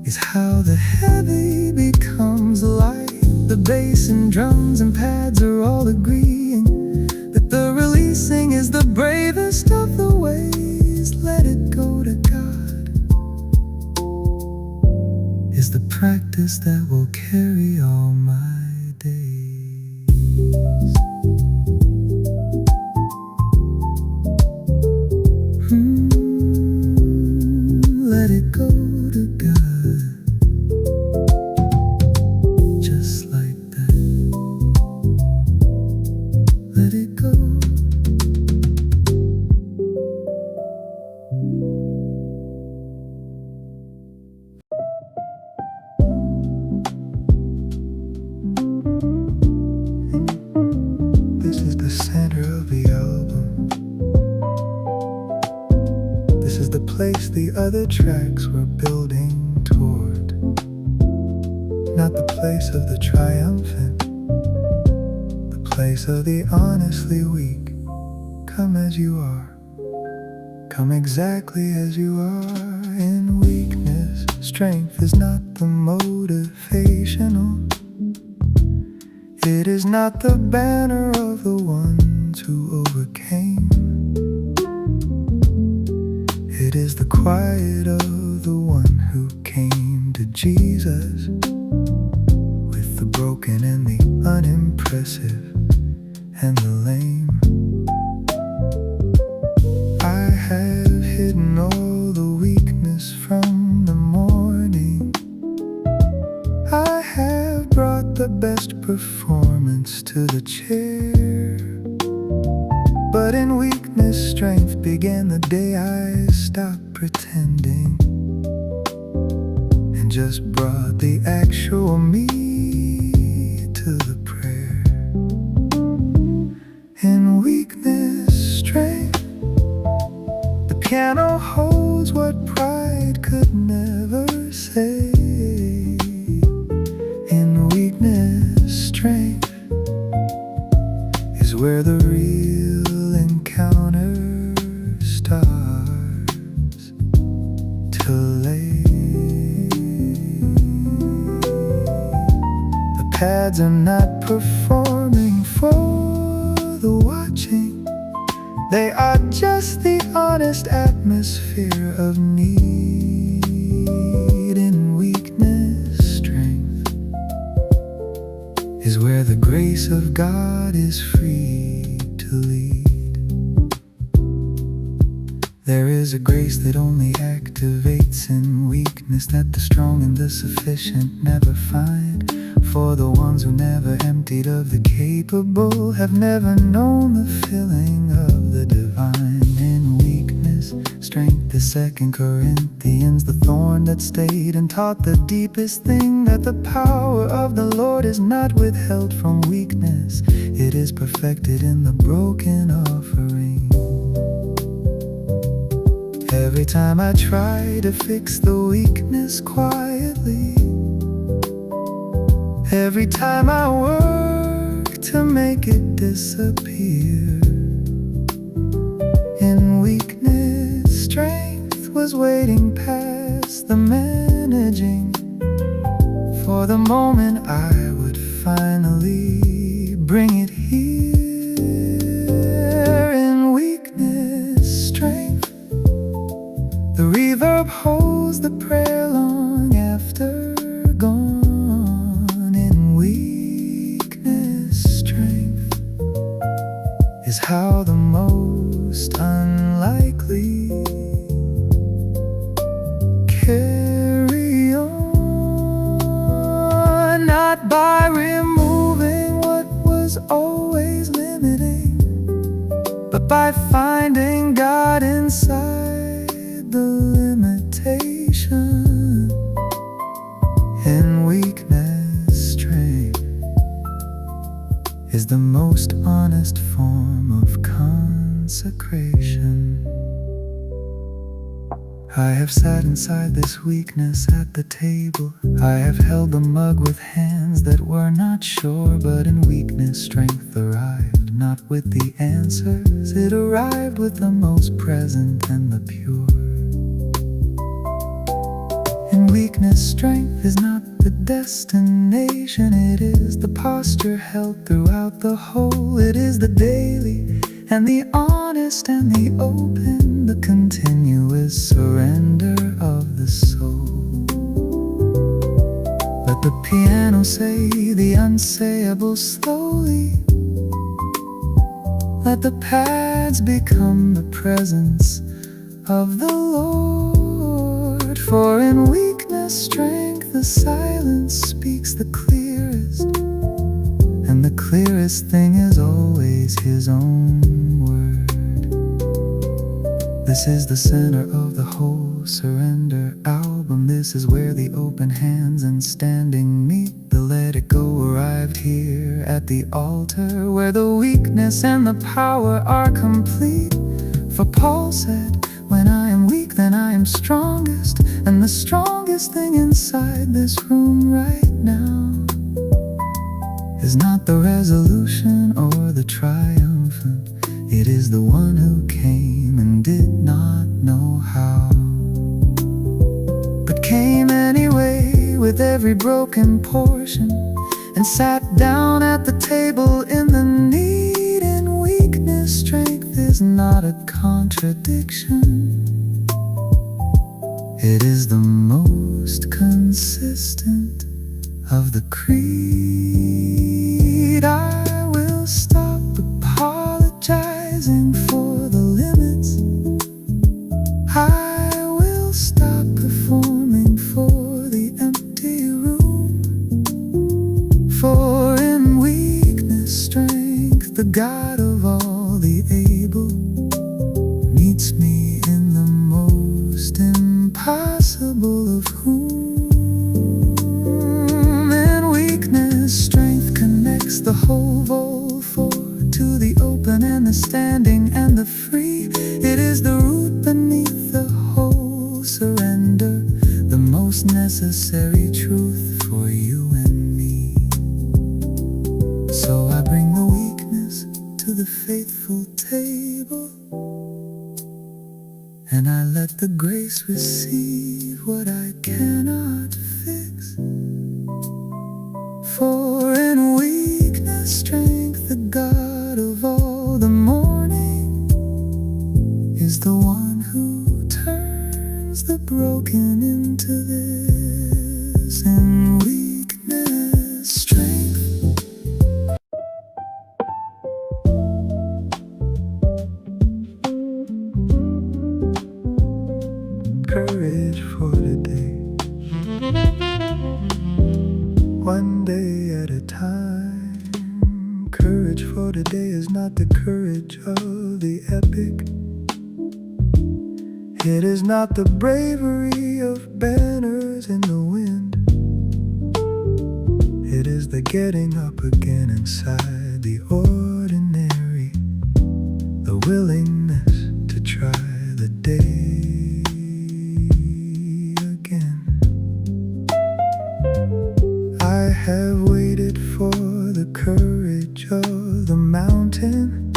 is how the heavy becomes light. The bass and drums and pads are all agreeing that the releasing is the bravest of the ways. Let it go to God is the practice that will carry all my days. Let it go to God, just like that. Let it go. This is the center of the album. This is the place the other tracks were building toward. Not the place of the triumphant, the place of the honestly weak. Come as you are, come exactly as you are. In weakness, strength is not the motivational. It is not the banner of the ones who overcame. It is the quiet of the one who came to Jesus with the broken and the unimpressive and the lame. I have hidden all the weakness from the morning. I have brought the best performance to the chair. But in weakness, strength began the day I stopped pretending and just brought the actual me to the prayer. In weakness, strength, the piano holds what pride could never say. In weakness, strength is where the real encounter starts to lay. The pads are not performing for the watching. They are just the honest atmosphere of need. In weakness, strength is where the grace of God is free to lead. There is a grace that only activates in weakness, that the strong and the sufficient never find. For the ones who never emptied of the capable have never known the filling of the divine. In weakness, strength is 2 Corinthians, the thorn that stayed and taught the deepest thing, that the power of the Lord is not withheld from weakness. it is perfected in the broken offering. Every time I try to fix the weakness quietly, every time I work to make it disappear, in weakness, strength was waiting past the managing, for the moment I would finally bring it here. In weakness, strength, the reverb holds the prayer long after gone. In weakness, strength is how the most unlikely carry on, not by removing what was always limiting, but by finding God inside the limitation. In weakness, strength is the most honest form of consecration. I have sat inside this weakness at the table. I have held the mug with hands that were not sure, but in weakness, strength arrived, not with the answers. It arrived with the most present and the pure. In weakness, strength is not the destination. It is the posture held throughout the whole. It is the daily and the honest and the open, the continuous surrender of the soul. Let the piano say the unsayable slowly. Let the pads become the presence of the Lord. For in weakness, strength, the silence speaks the clearest, and the clearest thing is always His own word. This is the center of the whole surrender album. This is where the open hands and standing meet. The let it go arrived here at the altar, where the weakness and the power are complete. For Paul said, when I am weak, then I am strongest. And the strongest thing inside this room right now is not the resolution or the triumphant. It is the one who came and did not know how, but came anyway with every broken portion, and sat down at the table in the need. In weakness, strength is not a contradiction. It is the most consistent of the creed. I will stop apologizing for the limits. I will stop performing for the empty room. For in weakness, strength, the God of all the able, meets me in the most impossible of whom. In weakness, strength connects the whole vol for to the open and the standing and the free. It is the root beneath the whole surrender, the most necessary truth for you and me. So I bring the weakness to the faithful table, and I let the grace receive what I cannot fix. For in weakness, strength, the God of all the morning, is the one who turns the broken into this. In weakness, strength. Courage for today, one day at a time. Courage for today is not the courage of the epic. It is not the bravery of banners in the wind. It is the getting up again inside the order. I have waited for the courage of the mountain,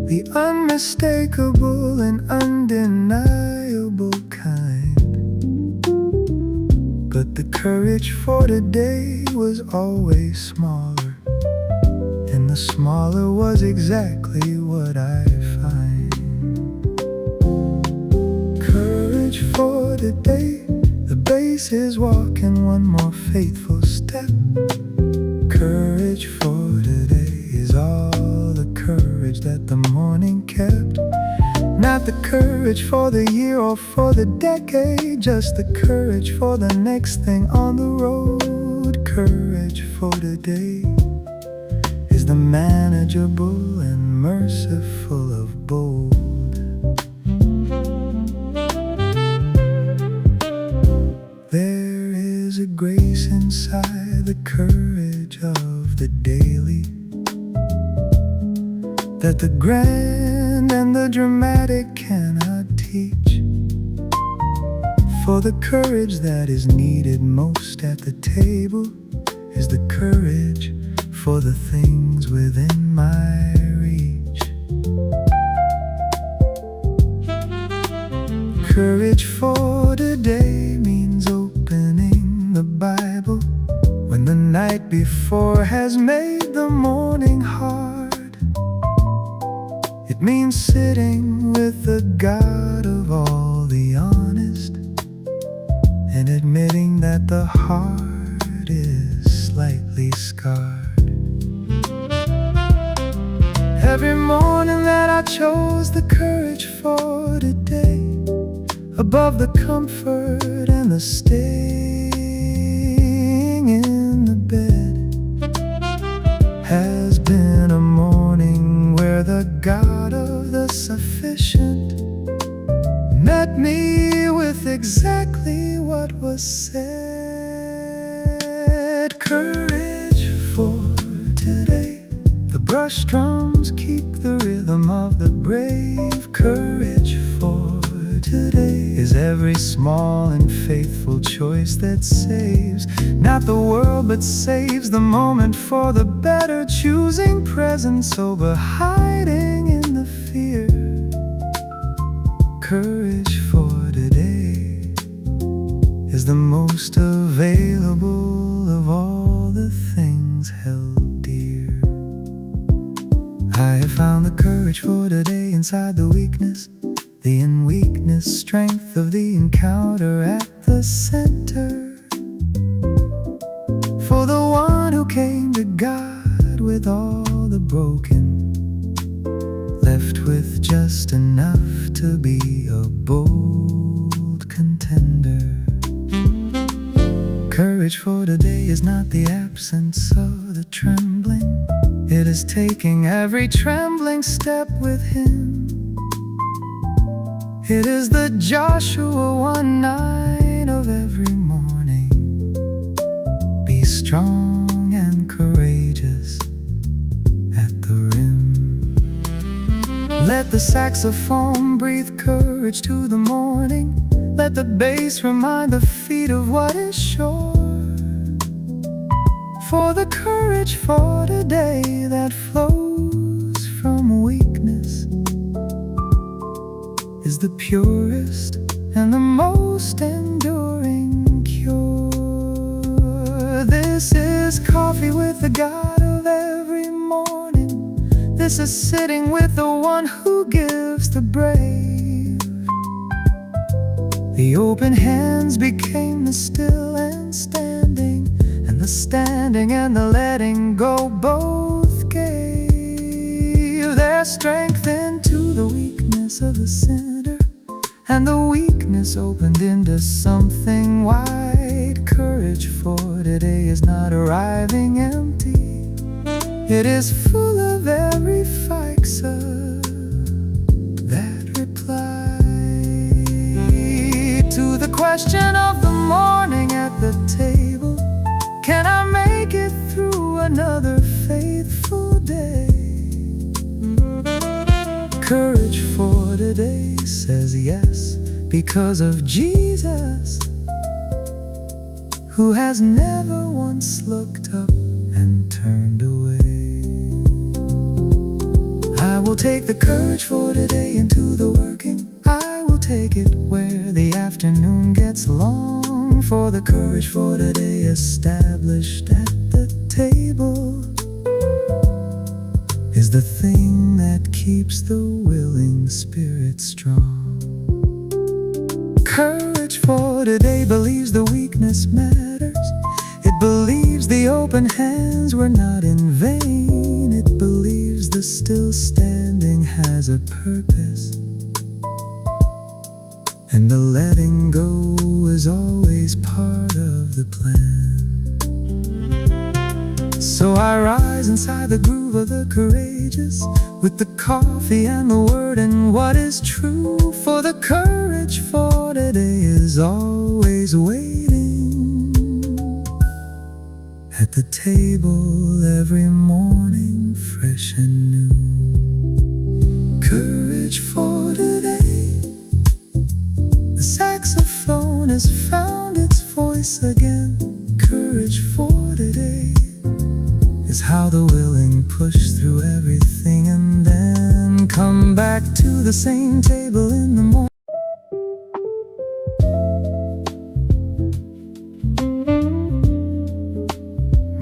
the unmistakable and undeniable kind. But the courage for today was always smaller, and the smaller was exactly what I find. Courage for today, the bass is walking one more faithful step. Courage for today is all the courage that the morning kept. Not the courage for the year or for the decade, just the courage for the next thing on the road. Courage for today is the manageable and merciful of bold. There is a grace inside the courage of the daily that the grand and the dramatic cannot teach. For the courage that is needed most at the table is the courage for the things within my reach. Courage for today means opening the Bible when the night before has made the morning hard. It means sitting with the God of all the honest and admitting that the heart is slightly scarred. Every morning that I chose the courage for today above the comfort and the staying in the bed has been a morning where the God of the sufficient met me with exactly what was said. Courage for today, the brush drums keep the rhythm of the brave. Courage for today is every small and faithful choice that saves not the world but saves the moment for the better, choosing presence over hiding in the fear. Courage for today is the most available of all the things held dear. I have found the courage for today inside the weakness, the in weakness strength of the encounter at the center. For the one who came to God with all the broken, left with just enough to be a bold contender. Courage for today is not the absence of the trembling, it is taking every trembling step with Him. It is the Joshua 1:9 of every morning. Be strong and courageous at the rim. Let the saxophone breathe courage to the morning. Let the bass remind the feet of what is sure. For the courage for today that flows from weakness is the purest and the most enduring cure. This is coffee with the God of every morning. This is sitting with the one who gives the brave. The open hands became the still and standing, and the standing and the letting go both gave their strength into the weakness of the sinner, and the weakness opened into something wide. Courage for today is not arriving empty, it is full of every fixa that reply to the question of the morning at the table. Can I make it through another faithful day? Courage for today says yes, because of Jesus, who has never once looked up and turned away. I will take the courage for today into the working. I will take it where the afternoon gets long, for the courage for today established at the table is the thing that keeps the willing spirit strong. Courage for today believes the weakness matters. It believes the open hands were not in vain. It believes the still standing has a purpose, and the letting go is always part of the plan. So I rise inside the groove of the courageous, with the coffee and the word and what is true. For the courage for today is always waiting at the table every morning, fresh and new. Courage for today. The saxophone has found its voice again. Courage for today is how the willing push through everything and then come back to the same table in the morning.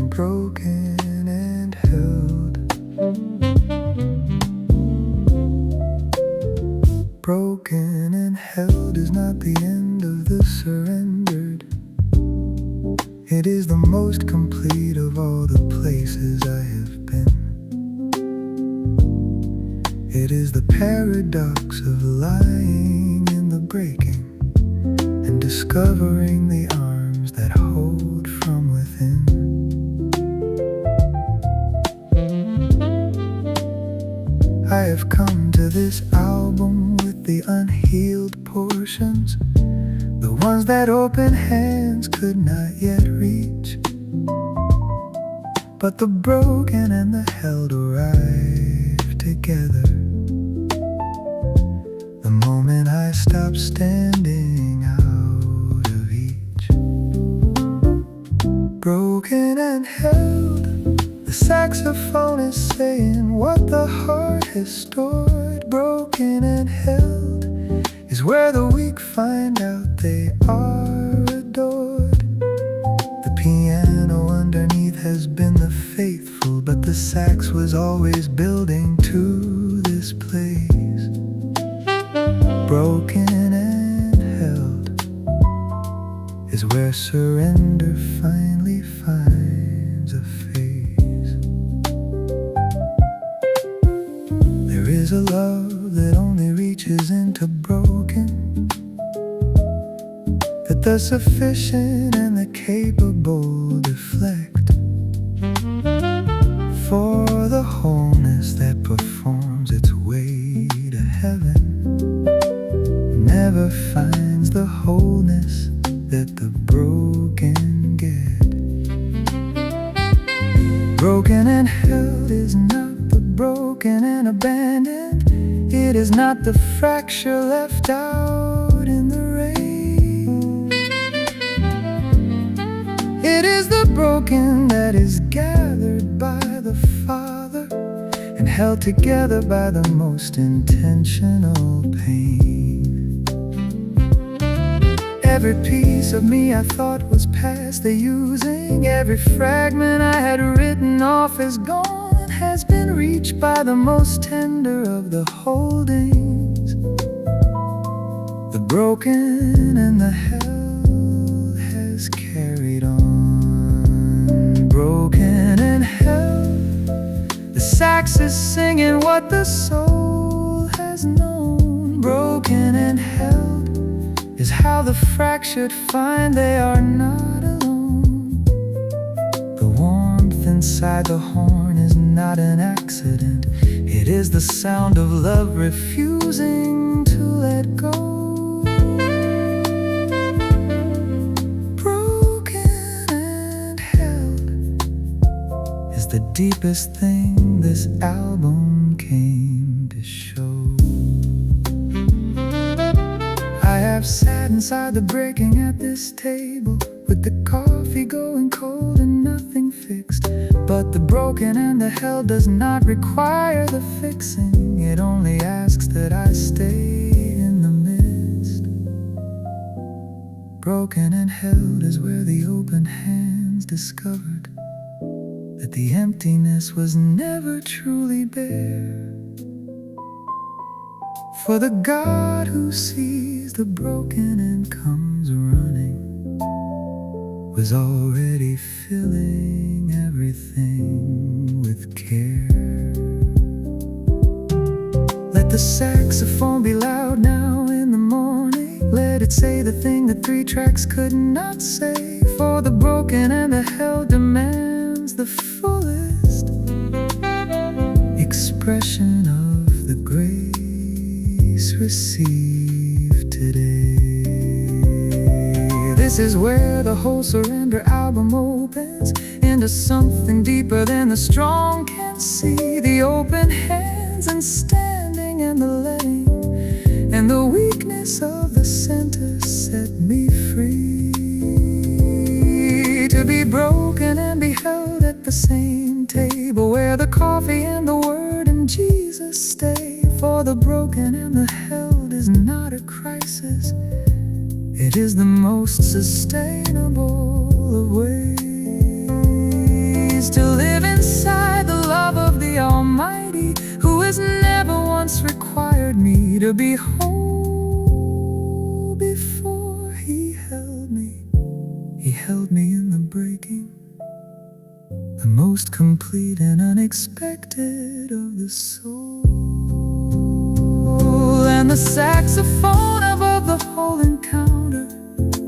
Broken and held. Broken and held is not the end of the surrendered. It is the most complete of all the places I have been. It is the paradox of lying in the breaking and discovering the arms that hold from within. I have come to this album with the unhealed portions, the ones that open hands could not yet reach. But the broken and the held arrive together the moment I stop standing out of each. Broken and held, the saxophone is saying what the heart has stored. Broken and held is where the weak find out they are adored. The piano underneath has been the faithful, but the sax was always building to this place. Broken and held is where surrender finally finds a face. There is a love that only reaches into broken, that the sufficient and the capable deflect, for the wholeness that performs its way to heaven never finds the wholeness that the broken get. Broken and held is not the broken and abandoned. It is not the fracture left out in the rain. It is the broken that is gathered by the Father and held together by the most intentional pain. Every piece of me I thought was past the using, every fragment I had written off as gone, has been reached by the most tender of the holdings. The broken and the held has carried on. Broken and held, the sax is singing what the soul has known. Broken and held is how the fractured find they are not alone. The warmth inside the horn is not an accident. It is the sound of love refusing to let go. Broken and held is the deepest thing this album came to show. I have sat inside the breaking at this table with the coffee coffee going cold and nothing fixed. But the broken and the held does not require the fixing. It only asks that I stay in the midst. Broken and held is where the open hands discovered that the emptiness was never truly bare. For the God who sees the broken and comes running was already filling everything with care. Let the saxophone be loud now in the morning. Let it say the thing that 3 tracks could not say. For the broken and the held demands the fullest expression of the grace received today. This is where the whole Surrender album opens into something deeper than the strong can see. The open hands and standing and the letting and the weakness of the center set me free. To be broken and be held at the same table where the coffee and the word and Jesus stay. For the broken and the held is not a crisis. It is the most sustainable of ways to live inside the love of the Almighty, who has never once required me to be whole before He held me. He held me in the breaking, the most complete and unexpected of the soul. And the saxophone above the whole encounter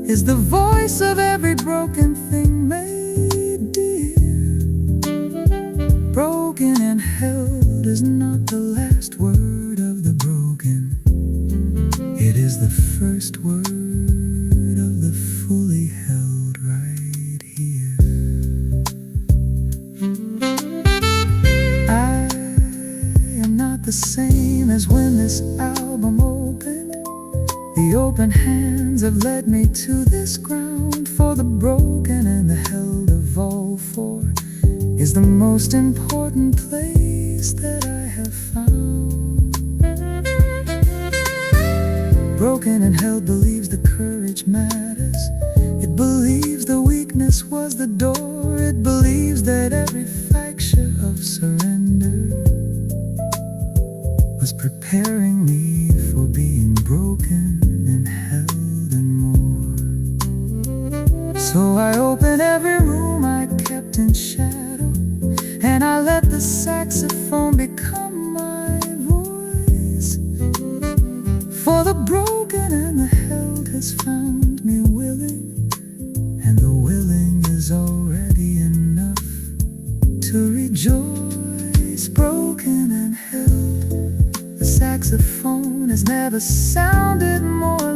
is the voice of every broken thing made dear. Broken and held is not the last word of the broken. It is the first word of the fully held right here. I am not the same as when this album opened. The open hands have led me to this ground. For the broken and the held of all 4 is the most important place that I have found. Broken and held believes the courage matters. It believes the weakness was the door. It believes that every fracture of surrender was preparing me for being broken and held and more. So I open every room I kept in shadow, and I let the saxophone become my voice. For the broken and the held has found me willing, and the willing is already enough to rejoice. Broken and held, the saxophone has never sounded more